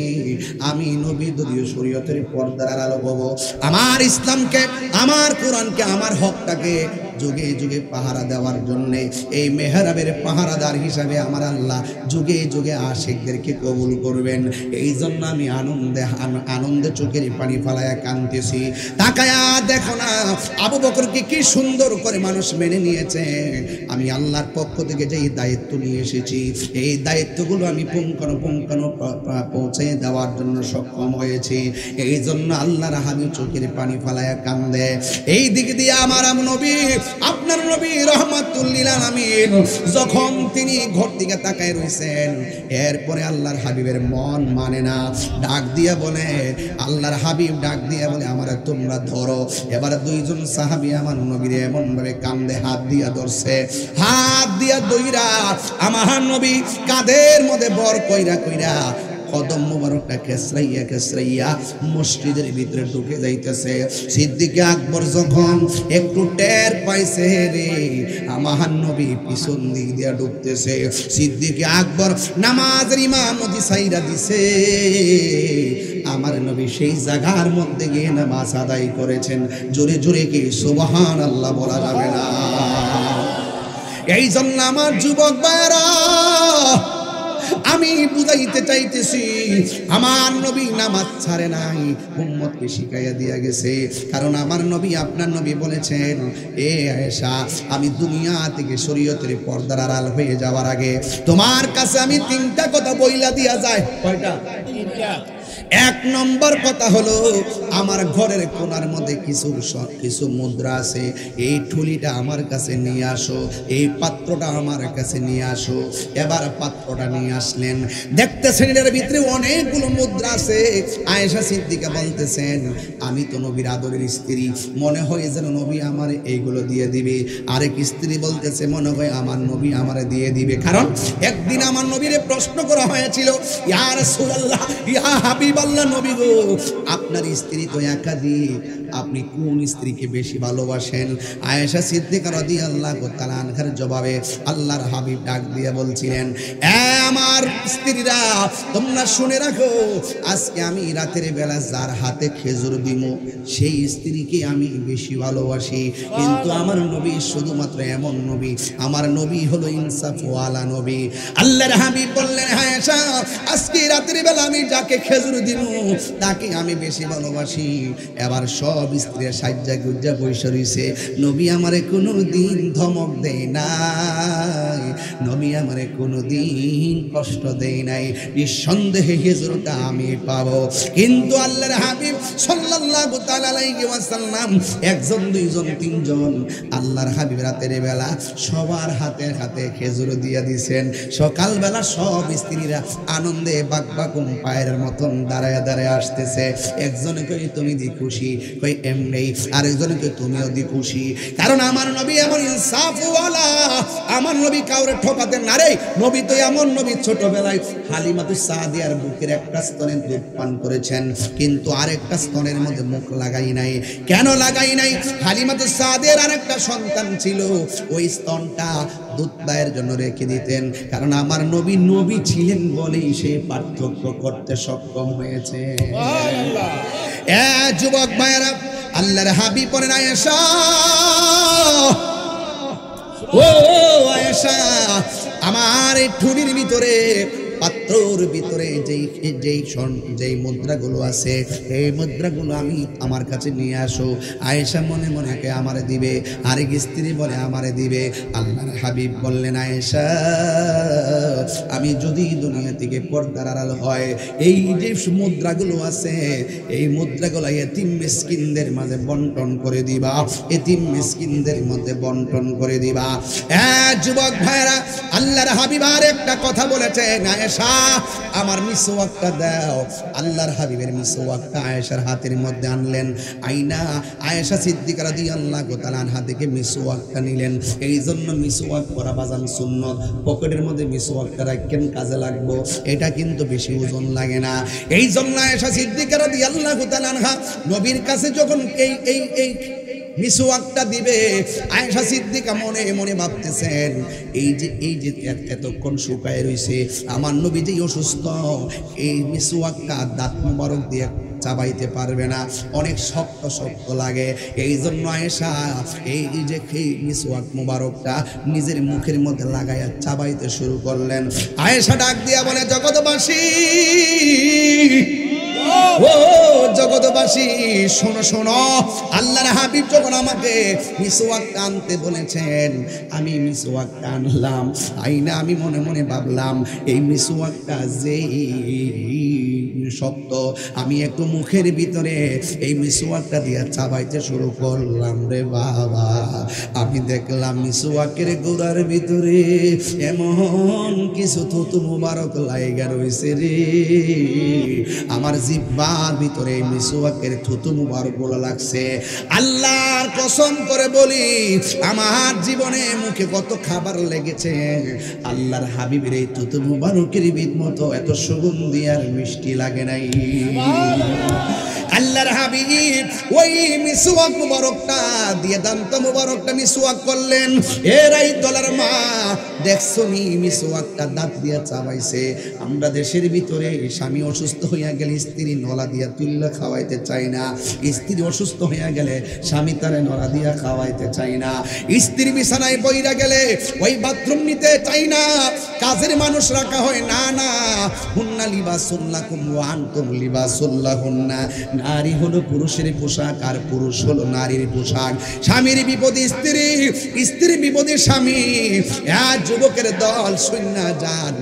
Speaker 1: আমি নবী দলীয় শরীয়তের পর্দার আলো পাবো, আমার ইসলামকে, আমার কোরআনকে, আমার হকটাকে যুগে যুগে পাহারা দেওয়ার জন্য এই মেহরাবের পাহারাদার হিসাবে আমার আল্লাহ যুগে যুগে আশিকদেরকে কবুল করবেন। এই জন্য আমি আনন্দে চোখের পানি ফালায়া কাঁদতেছি। তাকায়া দেখো না, আবু বকরকে কি সুন্দর করে মানুষ মেনে নিয়েছে। আমি আল্লাহর পক্ষ থেকে যে দায়িত্ব নিয়ে এসেছি, এই দায়িত্বগুলো আমি পুঙ্খানুপুঙ্খানু পৌঁছে দেওয়ার জন্য সক্ষম হয়েছি। এই জন্য আল্লাহর হাবিব চোখের পানি ফালায়া কান্দে। এই দিক দিয়ে আমার নবী আপনার নবী রাহমাতুল লিল আলামিন যখন তিনি ঘর থেকে তাকায় রইছেন, এরপরে আল্লাহর হাবিবের মন মানে না, ডাক দিয়া বলে, আল্লাহর হাবিব ডাক দিয়া বলে, আমারে তোমরা ধরো। এবার দুইজন সাহাবী আমার নবীর এমন ভাবে কান্দে হাত দিয়া ধরছে, হাত দিয়া দইরা আমার নবী কাঁধের মধ্যে বর কইরা কইরা কদম মোবারকটা কেসরাইয়া কেসরাইয়া মসজিদের ভিতরে ঢুকে যাইতেছে। সিদ্দিকে আকবর যখন একটু টের পাইছে রে আমার নবী পিছন দিক দিয়া ঢুকতেছে, সিদ্দিকে আকবর নামাজের ইমামতি সাইরা দিছে, আমার নবী সেই জায়গার মধ্যে গিয়ে নামাজ আদায় করেছেন। জোরে জোরে কি সুবহানাল্লাহ বলা যাবে না? এই জন্য আমার যুবক ভাইরা আমি বুঝাইতে চাইতেছি, আমার নবী নামাজ ছাড়ে নাই, উম্মতকে শিখাইয়া দিয়া গেছে। কারণ আমার নবী আপনার নবী বলেছেন, এ আয়েশা, আমি দুনিয়া থেকে শরীয়তের পর্দার আড়াল হয়ে যাওয়ার আগে তোমার কাছে আমি তিনটা কথা বইলা দিয়া যায়। কয়টা? এক নম্বর কথা হলো, আমার ঘরের কোণার মধ্যে কিছু মুদ্রা আছে, এই ঠুলিটা আমার কাছে নিয়ে আসো, এই পাত্রটা আমার কাছে নিয়ে আসো। এবার পাত্রটা নিয়ে আসলেন, দেখতেছেন এর ভিতরে অনেকগুলো মুদ্রা আছে। আয়েশা সিদ্দিকা বলতেছেন, আমি তো নবীর আদরের স্ত্রী, মনে হয় যেন নবী আমার এইগুলো দিয়ে দিবে। আরেক স্ত্রী বলতেছে, মনে হয় আমার নবী আমারে দিয়ে দিবে। কারণ একদিন আমার নবীরে প্রশ্ন করা হয়েছিল, ইয়া রাসূলুল্লাহ, ইয়া হাবিবাল্লাহ, নবী গো, আপনার স্ত্রী তো একাধিক, আপনি কোন স্ত্রীকে বেশি ভালোবাসেন? আয়েশা সিদ্দিকা রাদিয়াল্লাহু তাআলা আনহার জবাবে আল্লাহর হাবিব ডাক দিয়ে বলছিলেন, আমার স্ত্রীরা তোমরা শুনে রাখো, আজকে আমি রাতের বেলা যার হাতে খেজুর দিব সেই স্ত্রীকে আমি বেশি ভালোবাসি। কিন্তু আমার নবী শুধুমাত্র এমন নবী, আমার নবী হলো ইনসাফওয়ালা নবী। আল্লাহর হাবিব বললেন, আয়েশা, আজকে রাতের বেলা আমি যাকে খেজুর দিব তাকে আমি বেশি ভালোবাসি। এবার সব স্ত্রী সাজ্জা গুজ্জা বসে রইছে। নবী আমারে কোনো দিন ধমক দেয় নাই, নবী আমারে কোনো দিন কষ্ট দেয় নাই, নিঃসন্দেহে খেজুরটা আমি পাবো। কিন্তু আল্লাহর হাবিব সাল্লাল্লাহু তাআলা আলাইহি ওয়াসাল্লাম একজন, দুইজন, তিনজন আল্লাহর হাবিব রাতের বেলা সবার হাতে হাতে খেজুর দিয়ে দিয়েছেন। সকালবেলা সব স্ত্রীরা আনন্দে বাকবাকুম পায়ের মতন দাঁড়ায় দাঁড়ায় আসতেছে। একজনে কই তুমি দি খুশি, কই এমনি, আরেকজনে কই তুমিও দি খুশি। কারণ আমার নবী এমন ইনসাফওয়ালা, আমার নবী কাউরে ঠকাতে না রে। নবী তো এমন নবী, ছোটবেলায় হালিমাতুস সাদিয়ার বুকের একটা স্তনে দুধ পান করেছেন, কিন্তু আরেকটা স্তনের মধ্যে মুখ লাগাই নাই। কেন লাগাই নাই? হালিমাতুস সাদিয়ার আরেকটা সন্তান ছিল, ওই স্তনটা দুধ পায়ের জন্য রেখে দিতেন। কারণ আমার নবী নবী ছিলেন বলেই সে পার্থক্য করতে সক্ষম হয়েছে। যুবক ভাইয়েরা, আল্লাহর হাবিব বলেন, আয়েশা, ও আয়েশা, আমার এই ঠুলির ভিতরে, পাত্রর ভিতরে যেই মুদ্রাগুলো আছে, এই মুদ্রাগুলো আমি আমার কাছে নিয়ে আসো। আয়েশা মনে মনে কে আমারে দিবে, আরেক স্ত্রী বলে আমারে দিবে। আল্লাহর হাবিব বললেন, আয়েশা, আমি যদি দুনিয়া থেকে পর্দার আড়াল হয়, এই যে মুদ্রাগুলো আছে, এই মুদ্রাগুলো এতিম মিসকিনদের মাঝে বন্টন করে দিবা, এতিম মিসকিনদের মধ্যে বন্টন করে দিবা। যুবক ভাইরা, আল্লাহর হাবিব আর একটা কথা বলেছেন, আয়েশা, আমার মিসওয়াকটা দাও। আল্লাহর হাবিবের মিসওয়াকটা আয়েশার হাতের মধ্যে আনলেন। আইনা আয়েশা সিদ্দিকা রাদিয়াল্লাহু তাআলা আনহা থেকে মিসওয়াকটা নিলেন। এই জন্য মিসওয়াক করা বাজান সুন্নত। পকেটের মধ্যে মিসওয়াকটা রাখেন, কাজে লাগবো, এটা কিন্তু বেশি ওজন লাগে না। এই জন্য আয়েশা সিদ্দিকা রাদিয়াল্লাহু তাআলা আনহা নবীর কাছে যখন এই মিসওয়াকটা দিবে, আয়েশা সিদ্দিকা মনে মনে ভাবতেছেন, এই যে এতক্ষণ শুকায় রইছে, আমার নবী যে অসুস্থ, এই মিসওয়াকটা দাঁত মোবারক দিয়ে চাবাইতে পারবে না, অনেক শক্ত শক্ত লাগে। এই জন্য আয়েশা এই যে মিসওয়াক মোবারকটা নিজের মুখের মধ্যে লাগাইয়া চাবাইতে শুরু করলেন। আয়েশা ডাক দিয়া বলে, জগৎবাসী, ও জগৎবাসী, শোনো শোনো, আল্লাহর হাবিব যখন আমাকে মিসওয়াকটা আনতে বলেছেন, আমি মিসওয়াকটা আনলাম। আইনা আমি মনে মনে ভাবলাম, এই মিসওয়াকটা যে শক্ত। আমি একটু মুখের ভিতরে এই মিসওয়াকটা দিয়ে চাবাইতে শুরু করলাম রে বাবা, আমি দেখলাম মিসওয়াকের গোড়ার ভিতরে এমন কিছু থুতু মুবারক লাইগা রয়েছে রে। আমার জিহ্বার ভিতরে মিসওয়াকের থুতু মুবারক গুলো লাগছে। আল্লাহর কসম করে বলি, আমার জীবনে মুখে কত খাবার লেগেছে, আল্লাহর হাবিবের এই থুতু মুবারকের মতো এত সুগন্ধি আর মিষ্টি লাগে নাই। আল্লাহর হাবিব ওই মিসওয়াক মুবারকটা দিয়ে দান্ত মুবারকটা মিসওয়াক করলেন। এরাই দলার মা দেখছো নি মিসওয়াকটা দাঁত দিয়া চাবাইছে। আমরা দেশের ভিতরে স্বামী অসুস্থ হইয়া গেলে স্ত্রী নলা দিয়া তুল্লা খাওয়াইতে চাই না, স্ত্রী অসুস্থ হইয়া গেলে স্বামী তারে নলা দিয়া খাওয়াইতে চাই না, স্ত্রী বিছানায় বইরা গেলে ওই বাথরুম নিতে চাই না, কাজের মানুষ রাখা হয় না। না, হুন্না লিবাসুল লাকুম ওয়া আনতুম লিবাসুল লাহুন্না। নারী হলো পুরুষের পোশাক আর পুরুষ হলো নারীর পোশাক। স্বামীর বিপদে স্ত্রী, স্ত্রীর বিপদে স্বামী। এক যুবকের দল শুননা যান,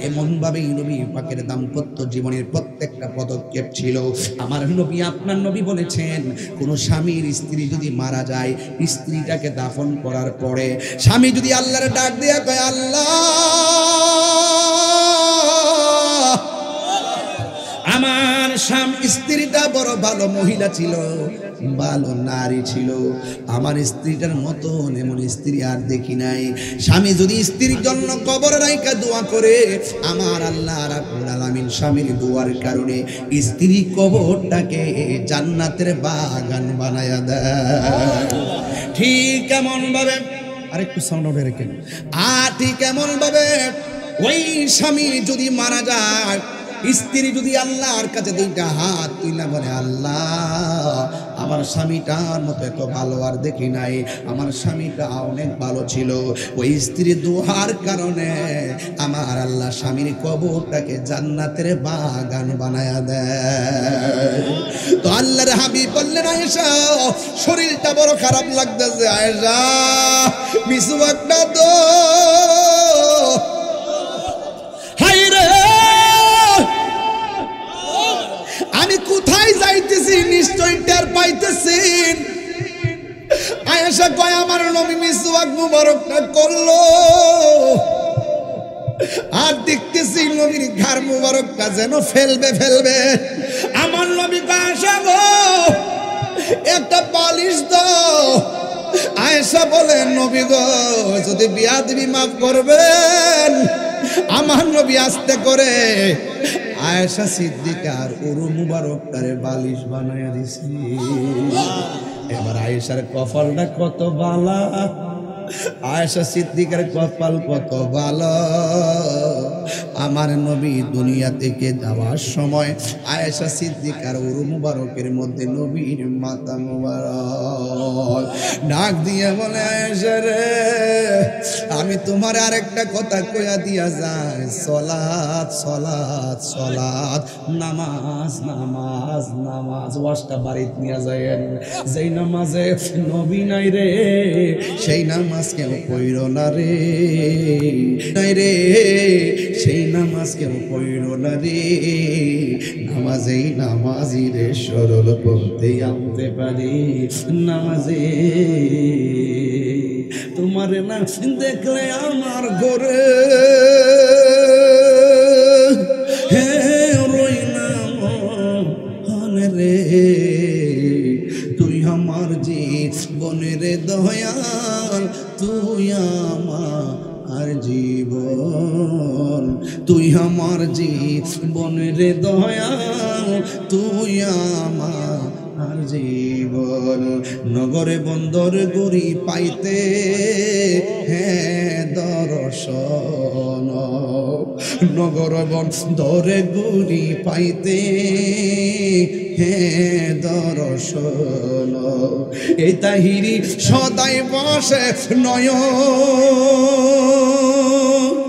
Speaker 1: এমন ভাবেই নবী পাকের দাম্পত্য জীবনের প্রত্যেকটা পদক্ষেপ ছিল। আমার নবী, আপনার নবী বলেছেন, কোন স্বামীর স্ত্রী যদি মারা যায়, স্ত্রীটাকে দাফন করার পরে স্বামী যদি আল্লাহর ডাক দেয়া কয়, আল্লাহ আমার স্ত্রীটা বড় ভালো মহিলা ছিল, ভালো নারী ছিল, আমার স্ত্রীটার মতন এমন স্ত্রী আর দেখি নাই। স্বামী যদি স্ত্রীর জন্য কবরে রাইখা দোয়া করে, আমার আল্লাহ রাব্বুল আলামিন স্বামীর দোয়ার কারণে স্ত্রী কবরটাকে জান্নাতের বাগান বানায়া দেয়। ঠিক এমন ভাবে, আরেকটু সাউন্ড হবে রেখেন, ঠিক এমন ভাবে ওই স্বামী যদি মারা যায়, স্ত্রী যদি আল্লাহর কাছে দুইটা হাত তুইলা বলে, আল্লাহ আমার স্বামীটার মতো এত ভালো আর দেখি নাই, আমার স্বামীটা অনেক ভালো ছিল, ওই স্ত্রীর দোয়ার কারণে আমার আল্লাহ স্বামীর কবরটাকে জান্নাতের বাগান বানায়া দেয়। তো আল্লাহর হাবিব বললেন, আয়েশা শরীরটা বড় খারাপ লাগতেছে, আয়েশা মিসওয়াকটা তো হাই রে, আমি কোথায় যাইতেছি নিশ্চয় টের পাইতেছেন। আয়েশা কয়, আমার নবী মিসওয়াক মুবারকটা করলো আর দেখতেছি নবীর ঘাড় মুবারকটা যেন ফেলবে। আমার নবী কয়, আয়েশা গো একটা বালিশ দাও। আয়েশা বলে, নবী গো যদি বিয়াদবি মাফ করবেন। আমার নবী আস্তে করে আয়েশা সিদ্দিকার উরু মুবারকটারে বালিশ বানায়া দিছি। এবার আয়েশার কপালটা কত বালা, আয়েশা সিদ্দিকার কপাল কত ভালো। আমার নবী দুনিয়া থেকে যাওয়ার সময় আয়েশা সিদ্দিকার উরু মুবারকের মধ্যে নবীর মাথা মুবারক ডাক দিয়ে বলে, আয়েশা রে আমি তোমার আরেকটা কথা কইয়া দিয়া যায়, সলাত সলাত সলাত, নামাজ নামাজ নামাজ। ওয়াজটা বাড়িতে নিয়ে যায়েন, যেই নামাজে নবী নাই রে সেই নামাজ কেউ পড়ো না রে, নাই রে সেই নামাজ কেউ পড়ো না রে। নামাজেই নামাজি রে সরল পথে আনতে পারি, নামাজে তোমার না দেখলে আমার ঘরে হে রই না রে, তুই আমার জীবনের দয়াল, তুই আমার জীবন, তুই আমার জীবনের দয়াল, তুই আমার জীবন। নগরে বন্দর গুরি পাইতে হ্যাঁ দর্শন, নগর বন্দরে গুরি পাইতে হ্যাঁ দর্শন। এই তাহিরি সদাই বসে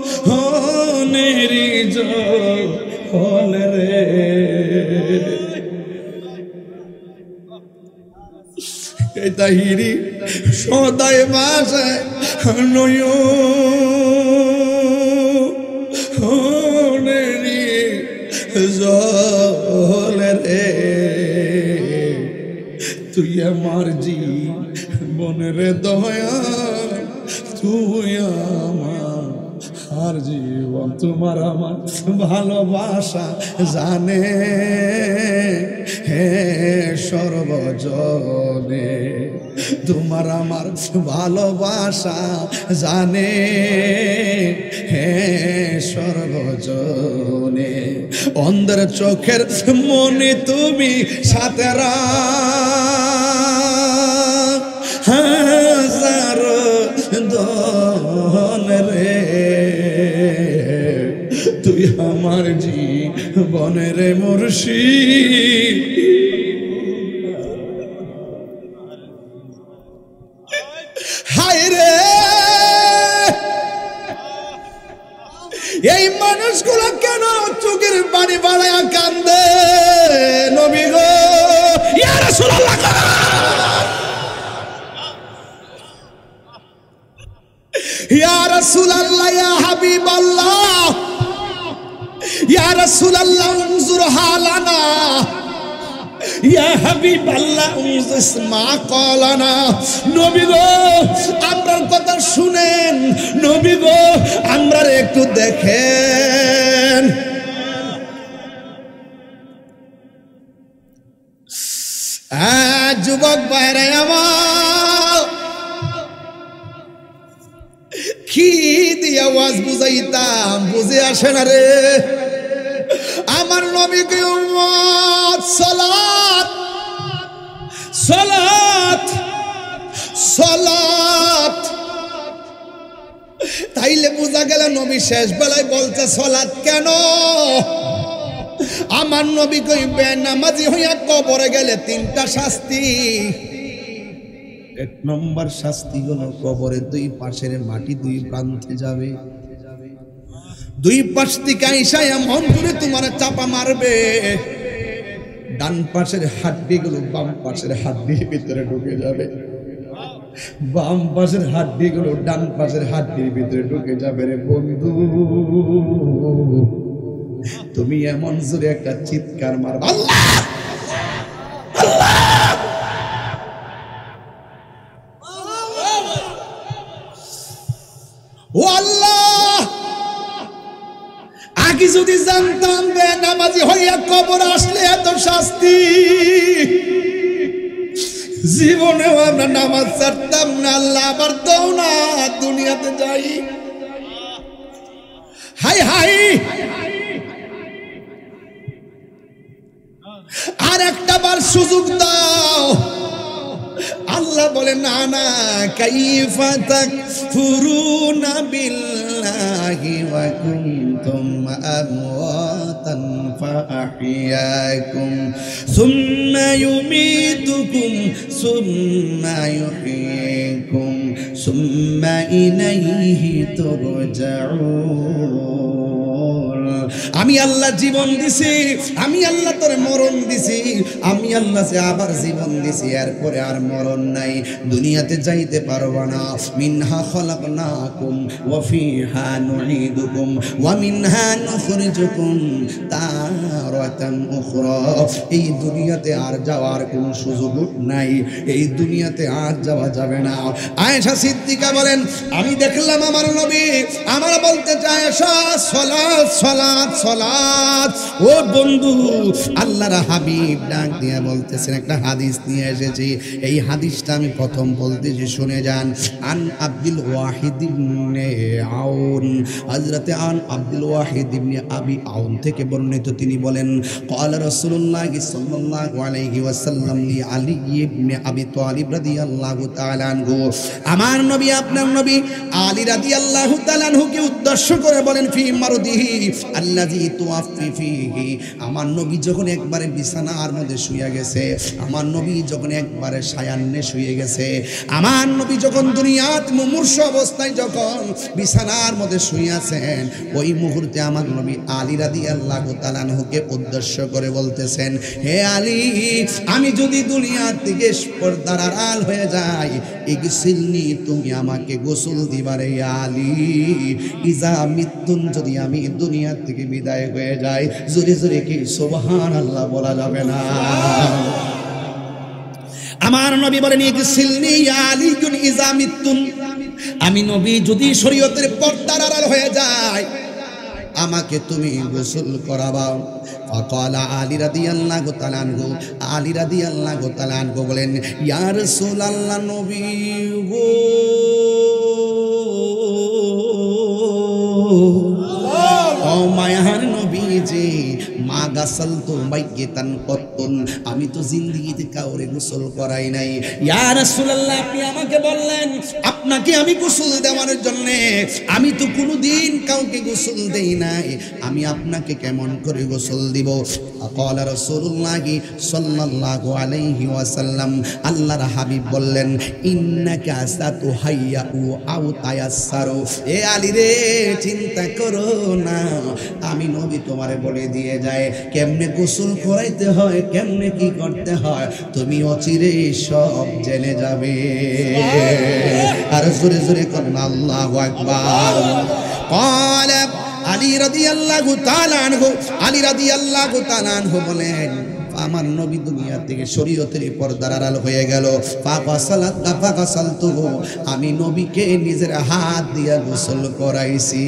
Speaker 1: নয়নেরি জল রে, এই তাহিরি সদাই বসে নয়নেরি জল তুই আমার জীবনের দয়া, তুই আমার জীবন। তোমার আমার ভালোবাসা জানে হে সর্বজনে, তোমার আমার ভালোবাসা জানে হে সর্বজনে। অন্ধের চোখের মনে তুমি সাথে হাজার দন রে, তুই আমার জীবনের মুর্শিদ। হায় রে এই মানুষগুলো কেন চোখের পানি বাড়ায়া কান্দে? নবী গো, ইয়া রাসূলুল্লাহ, ইয়া রাসূলুল্লাহ, ইয়া হাবিবাল্লাহ, ইয়া রাসূলুল্লাহ উনজুর হালানা, ইয়া হাবিবাল্লাহ উনজুর মা কলানা। নবী গো, আমরার কথা শুনেন, নবী গো আমরা একটু দেখেন। যুবক বাইরে আমার কি দিয়ে আওয়াজ বুঝাইতাম, বুঝে আসে না রে। আমার নবীকে উম্মত সালাত সালাত সালাত, তাইলে বোঝা গেল নবী শেষ বেলায় বলছে সালাত কেন? আমার নবী কইবে নামাজি হইয়া কবরে গেলে তিনটা শাস্তি। এক নম্বর শাস্তি হলো কবরে দুই পাশের মাটি দুই প্রান্তে যাবে, দুই পাশ থেকে আইসা এমন করে তোমার চাপা মারবে, ডান পাশের হাড্ডিগুলো বাম পাশের হাড্ডির ভিতরে ঢুকে যাবে, বাম পাশের হাড্ডিগুলো ডান পাশের হাড্ডির ভিতরে ঢুকে যাবে। রে বন্ধু, তুমি এমন জোরে একটা চিৎকার মারবা, আল্লাহ আল্লাহ, ও আল্লাহ, আগে যদি জানতাম বেনামাজি হইয়া কবর আসলে এত শাস্তি, জীবনেও আমরা নামাজ ছাড়তাম না। আল্লাহ আবার দাও না, দুনিয়াতে যাই। হাই হাই, আর একটা বার সুযোগ দাও। আল্লাহ বলে না না, কাইফা তাকফুরুনা বিল্লাহি ওয়া কুনতুম আমওয়াতান ফাআহইয়াকুম সুম্মা ইউমীতুকুম সুম্মা ইউহয়ীকুম সুম্মা ইলাইহি তুরজাউন। আমি আল্লাহ জীবন দিছি, আমি আল্লাহ তোরে মরণ দিছি, আমি আল্লাহ আবার জীবন দিছি, এরপরে আর মরণ নাই, দুনিয়াতে যাইতে পারবা না। মিনহা খলাকনাকুম ওয়া ফিহা নুঈদুকুম ওয়া মিনহা নুখরিজুকুম তারাতান উখরা। এই দুনিয়াতে আর যাওয়ার কোনো সুযোগ নাই, এই দুনিয়াতে আর যাওয়া যাবে না। আয়েশা সিদ্দিকা বলেন, আমি দেখলাম আমার নবী আমার বলতে চায় সালাত সালাত সালাত। ও বন্ধু, আল্লাহর হাবিব ডাক দিয়ে বলতেছেন, একটা হাদিস নিয়ে এসেছি, এই হাদিসটা আমি প্রথম বলতেছি, শুনে যান। আন আব্দুল ওয়াহিদ ইবনে আউন, হযরতে আন আব্দুল ওয়াহিদ ইবনে আবি আউন থেকে বর্ণিত, তিনি বলেন, ক্বালা রাসূলুল্লাহ সাল্লাল্লাহু আলাইহি ওয়াসাল্লাম লি আলী ইবনে আবি তালিব রাদিয়াল্লাহু তাআলা আনহু, আমার নবী আপনার নবী আলী রাদিয়াল্লাহু তাআলা আনহুকে উদ্দেশ্য করে বলেন, ফি মারদিহি আল্লাযী তুআফি ফিহি, আমার নবী যখন একবারে বিছানার মধ্যে শুয়ে গেছে, আমার নবী যখন একবারে শায়ান্নে শুয়ে গেছে, আমার নবী যখন দুনিয়াতে মুমূর্ষ অবস্থায় যখন বিছানার মধ্যে শুয়ে আছেন, ওই মুহূর্তে আমার নবী আলী রাদিয়াল্লাহু তাআলা আনহুকে উদ্দেশ্য করে বলতেছেন, হে আলী, আমি যদি দুনিয়া থেকে পর্দার আড়াল হয়ে যাই, ইগসিলনি, তুমি আমাকে গোসল দিবারে আলী, ইজা মৃত্যুন, যদি আমি দুনিয়া থেকে বিদায় হয়ে যাই। জোরে জোরে কি সুবহানাল্লাহ বলা যাবে না? আমার নবী বলেন ইগসিলনি ইয়া আলীকুন ইযা মিতুন, আমি নবী যদি শরীয়তের পর্দার আড়াল হয়ে যায় আমাকে তুমি গোসল করাবা। ফাকালা আলী রাদিয়াল্লাহু তাআলা আনহু, আলী রাদিয়াল্লাহু তাআলা আনহু বলেন ইয়া রাসূলুল্লাহ, নবী গো ও মায়ার নবীজি, মা গাসালতু মাইয়িতান কত্তুন, আমি তো জিন্দেগিতে কাউরে গোসল করাই নাই। ইয়া রাসূলুল্লাহ, আপনি আমাকে বললেন আপনাকে আমি গোসল দেওয়ার জন্য, আমি তো কোনোদিন কাউকে গোসল দেই নাই, আমি আপনাকে কেমন করে গোসল দিব? ক্বালা রাসূলুল্লাহ সাল্লাল্লাহু আলাইহি ওয়াসাল্লাম, আল্লাহর হাবিব বললেন ইন্নাকা সাতুহাইয়ু আও তায়াসসারু, এ আলী রে চিন্তা করো না, আমি নবী তোমারে বলে দিয়ে যায় কেমনে গোসল করাইতে হয়, কেমনে কি করতে হয়, তুমি অচিরে সব জেনে যাবে। আর জোরে জোরে করুন আল্লাহু আকবার। قال আলী রাদিয়াল্লাহু তাআলা আনহু, আলী রাদিয়াল্লাহু তাআলা আনহু বলেন আমার নবী দুনিয়া থেকে শরীয়তের পর্দার আড়াল হয়ে গেল। ফাগাসালতুহু, আমি নবীকে নিজের হাত দিয়া গোসল করাইছি।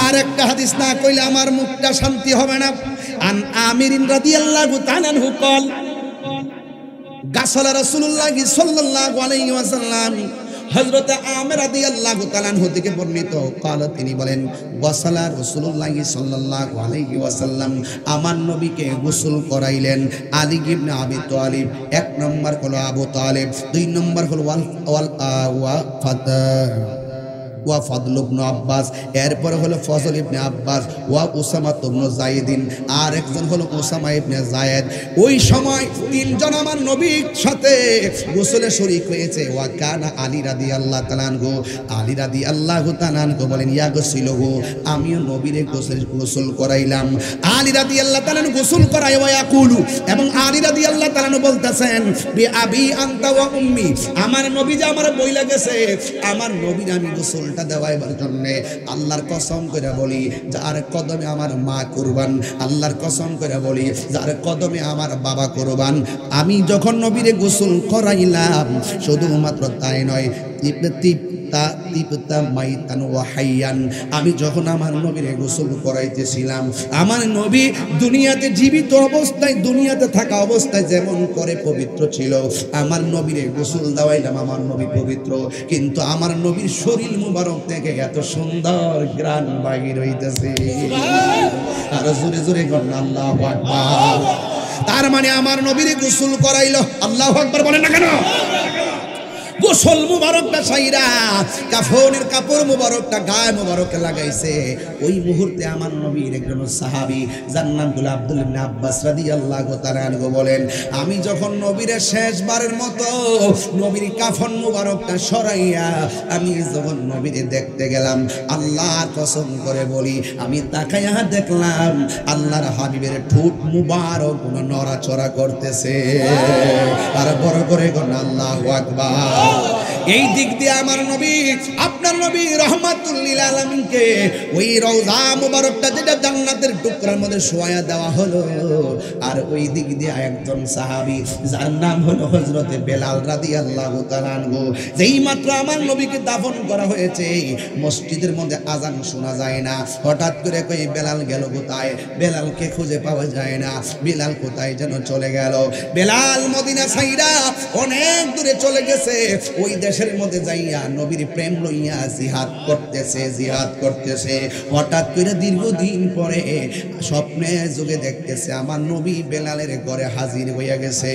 Speaker 1: আর একটা হাদিস না কইলে আমার মুখটা শান্তি হবে না। আন আমিরিন রাদিয়াল্লাহু তাআলা আনহু قال গাসালা রাসূলুল্লাহ সাল্লাল্লাহু আলাইহি ওয়াসাল্লাম, হযরত আমির রাদিয়াল্লাহু তাআলা আনহু থেকে বর্ণিত قال, তিনি বলেন ওয়াসালা রাসূলুল্লাহ সাল্লাল্লাহু আলাইহি ওয়াসাল্লাম, আমার নবীকে গোসল করাইলেন আলী ইবনে আবি তালিব। এক নম্বর হলো আবু তালিব, দুই নম্বর হলো ওয়া ফাদল ইবনে আব্বাস, এরপরে হলো ফজল ইবনে আব্বাস, ওয়া উসামা ইবনে যায়েদিন, আর একজন হলো উসামা ইবনে যায়েদ। ওই সময় তিনজন আমার নবীর সাথে গোসলে শরীক হয়েছে। ওয়া কানা আলী রাদিয়াল্লাহু তাআলা আনহু, আলী রাদিয়াল্লাহু তাআলা আনহু বলেন ইয়াগসিলহু, আমিও নবীরে গোসল করাইলাম। আলী রাদিয়াল্লাহু তাআলা গোসল করায় ওয়া ইয়াকুলু, এবং আলী রাদিয়াল্লাহু তাআলা বলতেছেন বি আবি আনতা ওয়া উম্মি, আমার নবী যে আমার বইলা গেছে, আমার নবীর আমি গোসল দেওয়াইবার জন্য আল্লাহর কসম করে বলি যার কদমে আমার মা কুরবান, আল্লাহর কসম করে বলি যার কদমে আমার বাবা কুরবান। আমি যখন নবীরে গোসল করাইলাম শুধুমাত্র তাই নয়, মাইতান ওয়া হাইয়ান, আমি যখন আমার নবীরে গোসল করাইতেছিলাম, আমার নবী দুনিয়াতে জীবিত অবস্থায়, দুনিয়াতে থাকা অবস্থায় যেমন করে পবিত্র ছিল, আমার নবীরে গোসল দেওয়াইলাম, আমার নবী পবিত্র, কিন্তু আমার নবীর শরীর মুবারক থেকে এত সুন্দর ঘ্রাণ বাহির হইতেছে। আর জোরে জোরে বলেন আল্লাহু আকবার। তার মানে আমার নবীরে গোসল করাইলো, আল্লাহু আকবার বলেন না কেন? গোসল মুবারকটা সাইরা কাফনের কাপড় মুবারকটা গায়ে মুবারকে লাগাইছে। ওই মুহূর্তে আমার নবীর একজন সাহাবী যার নাম হলো আব্দুল ইবনে আব্বাস রাদিয়াল্লাহু তাআলা আনহু বলেন, আমি যখন নবীর শেষবারের মতো নবীর কাফন মুবারকটা সরাইয়া আমি যখন নবীরে দেখতে গেলাম, আল্লাহর কসম করে বলি আমি তাকাইয়া দেখলাম আল্লাহর হাবিবের ঠোঁট মুবারক নড়াচড়া করতেছে। আর বড় করে বলেন আল্লাহু আকবার। এই দিক দিয়ে আমার নবী, আপনার নবী রাহমাতুল লিল আলামিনকে ওই রওজা মুবারকটা যেটা জান্নাতের টুকরার মধ্যে শোয়া দেওয়া হলো, আর ওই দিক দিয়ে একজন সাহাবী যার নাম হলো হযরতে বেলাল রাদিয়াল্লাহু তাআলা আনহু, যেই মাত্র আমার নবীকে দাফন করা হয়েছে মসজিদের মধ্যে আজান শোনা যায় না, হঠাৎ করে কই বেলাল গেল কোথায়? বেলালকে খুঁজে পাওয়া যায় না, বেলাল কোথায় যেন চলে গেল। বেলাল মদিনা ছাইরা অনেক দূরে চলে গেছে, ওই দেশের মধ্যে যাইয়া নবীর প্রেম লইয়া জিহাদ করতেছে, জিহাদ করতেছে। হঠাৎ করে দীর্ঘদিন পরে স্বপ্নে যুগে দেখতেছে আমার নবী বেলালের ঘরে হাজির হইয়া গেছে।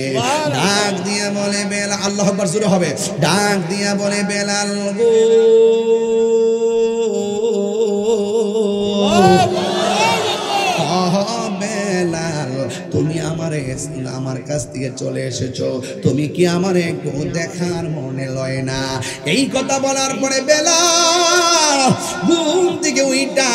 Speaker 1: ডাক দিয়া বলে বেলাল, আল্লাহু আকবার জোরে হবে, ডাক দিয়া বলে বেলাল গো, বেলাল তুমি আমার কাছ থেকে চলে এসেছো, তুমি কি আমার একটু দেখার মনে লয় না? এই কথা বলার পরে বেলাল ঘুম থেকে উইটা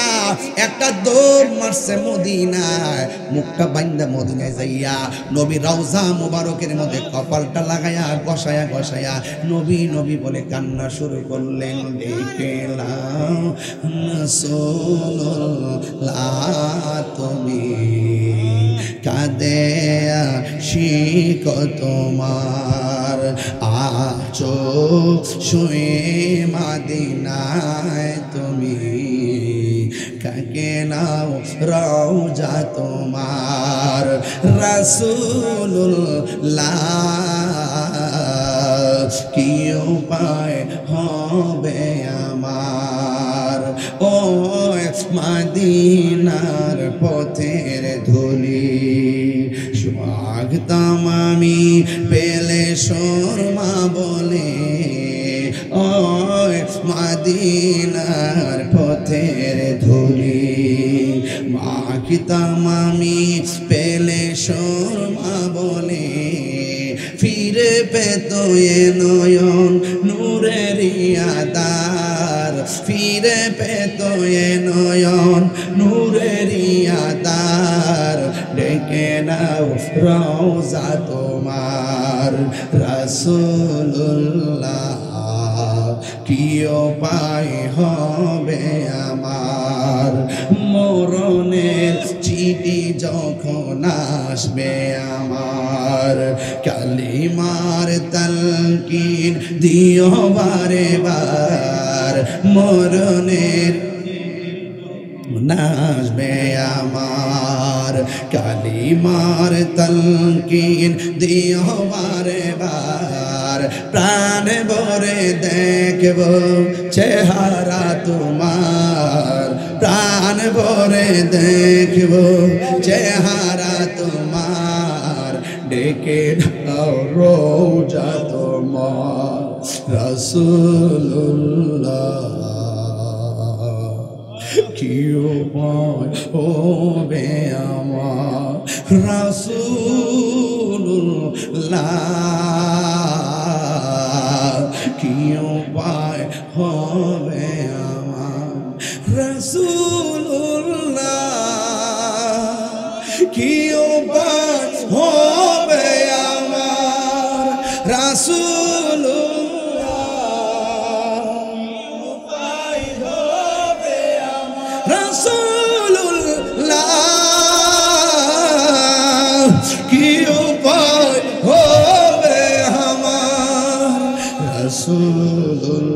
Speaker 1: একটা দৌড় মারছে মদিনায়, মুখটা বাইন্দা মদিনায় যাইয়া নবী রওজা মুবারকের মধ্যে কপালটা লাগায়া গসায়া গসায়া নবী নবী বলে কান্না শুরু করলেন। দেখলাম রাসূলুল্লাহ তুমি কাঁদে আশিক তোমার আছো শুয়ে মদিনায় তুমি কাকে নাও রওজা তোমার রাসূলুল্লাহ কি উপায় হবে আমার ও মদিনার পথের ধুলি স্বাগতম আমি পেলে শর্মা বলে ও মদিনার পথের ধুলি মাখিতাম আমি পেলে শর্মা বলে ফিরে পেত এ নয়ন নূরের আদার ফিরে পেত এ নয়ন নূরের আদার ডেকে নাও রওজা তোমার রাসূলুল্লাহ কি উপায় হবে আমার মরণের চিঠি যখন আসবে আমার কালিমার তালকিন দিও বারে বার মরণের নাচবে আমার কালিমার তলকিন দিও বারে বার প্রাণ ভরে দেখব চেহারা তোমার প্রাণ ভরে দেখব চেহারা তোমার ডেকে দাও রওজা তোমার রাসূলুল্লাহ কি উপায় হবে আমার রাসূলুল্লাহ কি উপায় হবে আমার রাসূলুল্লাহ কি উপায় হবে আমার রাসূলুল্লাহ কি উপায় হবে আমার রাসূলুল্লাহ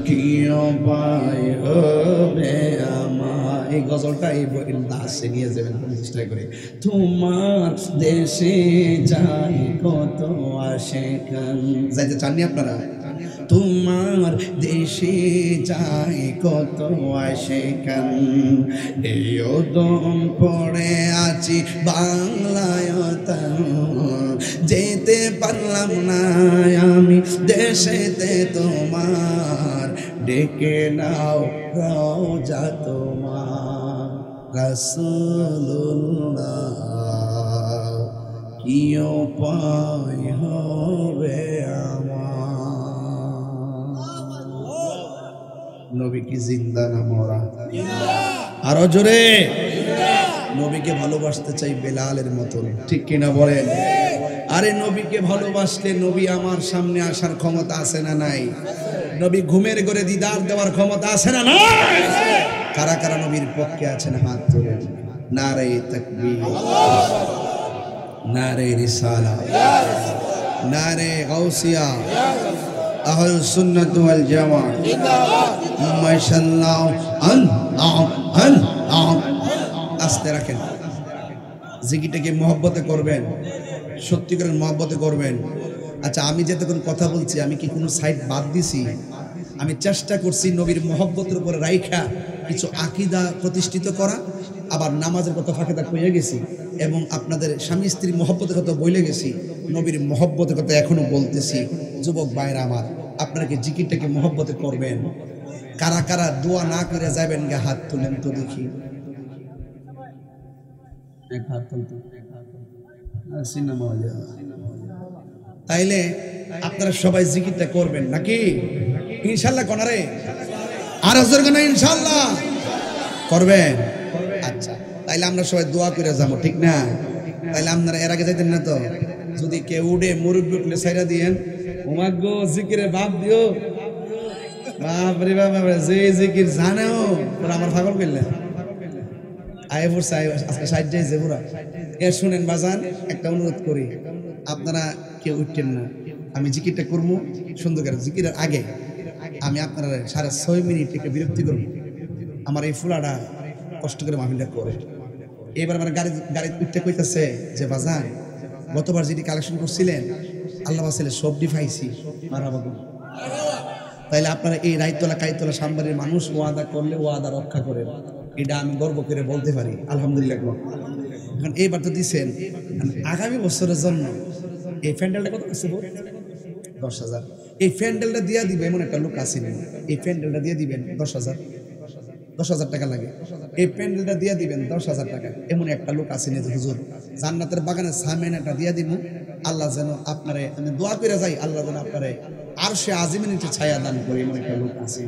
Speaker 1: কি উপায় হবে আমার এই গজলটা এই লাস্টে নিয়ে যাবেন চেষ্টা করে তোমার দেশে যাই কত আশিকান যাইতে চাননি আপনারা তোমার দেশে যায় কত আশিকান এই দম পড়ে আছি বাংলায় যেতে পারলাম না আমি দেশেতে তোমার ডেকে নাও রওজা তোমার রাসূলুল্লাহ কি উপায় হবে নবী কি জিন্দা না মরা আরো জোরে নবীকে ভালোবাসতে চাই বেলালের মতন ঠিক কিনা বলেন আরে নবীকে ভালোবাসলে নবী আমার সামনে আসার ক্ষমতা আছে না নাই নবী ঘুমের ঘরে দিদার দেওয়ার ক্ষমতা আছে না নাই কারা কারা নবীর পক্ষে আছেন হাত তোলেন নারে তাকবীর নারে রিসালাত নারে গাউসিয়া আহল সুন্নাত ওয়াল জামাত জিন্দাবাদ মাশাআল্লাহ আস্তে রাখেন জিকিরটাকে মহব্বতে করবেন সত্যিকারের মহব্বতে করবেন আচ্ছা আমি যতক্ষণ কথা বলছি আমি কি কোনো সাইড বাদ দিছি আমি চেষ্টা করছি নবীর মহব্বতের উপরে রাইখা কিছু আকীদা প্রতিষ্ঠিত করা আবার নামাজের কথা ফাঁকেদা কইয়া গেছি এবং আপনাদের স্বামী স্ত্রী মহব্বতের কথা বলে গেছি নবীর মহব্বতের কথা এখনো বলতেছি যুবক ভাইরা আমার আপনারা কি জিকিরটাকে মহব্বতে করবেন কারা কারা দোয়া না করে যাবেন গে হাত তুলেন তো দেখি এক হাত তুলতে তাইলে আপনারা সবাই জিকিরটা করবেন নাকি ইনশাআল্লাহ কোনারে আর হজর কোনা ইনশাআল্লাহ করবেন আচ্ছা তাইলে আমরা সবাই দোয়া করে যাবো ঠিক না তাইলে আপনারা এর আগে যাইতেন না তো যদি কেউ উঠে মুরব্বি উঠলে ছাইরা দিয়েন ওমাগো জিকিরে বাপ দিও বাপ রে বাপ যে জিকির জানেও তোরা আমার পাগল করলে আয় পড়ছে আজকে 60 যাইছে পুরা। এর শুনেন বাজান, একটা অনুরোধ করি, আপনারা কেউ উঠতেন না, আমি জিকিরটা করবো সুন্দর করে। জিকিরের আগে আমি আপনারা 6.5 মিনিট একটু বিরক্তি করবো। আমার এই ফুলাটা কষ্ট করে মাহফিলটা করে এবার আমার গাড়ি উঠতে কইতেছে যে বাজান গতবার যেটি কালেকশন করছিলেন আল্লাহ বাসাইলে সবটি পাইছি, মারহাবা। তাইলে আপনারা এই রাইতলা কাইতলা সাম্বারের মানুষ ওয়াদা করলে ওয়াদা রক্ষা করেন, এটা আমি গর্ব করে বলতে পারি আলহামদুলিল্লাহ। এখন এইবার তো দিচ্ছেন, আগামী বছরের জন্য এই প্যান্ডেলটা কত আছে? 10,000। এই প্যান্ডেলটা দিয়ে দিবে এমন একটা লোক আসেনি, এই প্যান্ডেলটা দিয়ে দিবেন 10,000 টাকা লাগে। এই প্যান্ডেলটা দিয়ে দিবেন 10,000 টাকা, এমন একটা লোক আসেনি যে হুজুর জান্নাতের বাগানের সামেনাটা দিয়ে দিব, আল্লাহ যেন আপনারে, আমি দোয়া করে যাই আল্লাহ যেন আপনারে আরশে আজিমের নিচে ছায়া দান করে, এমন একটা লোক আছে।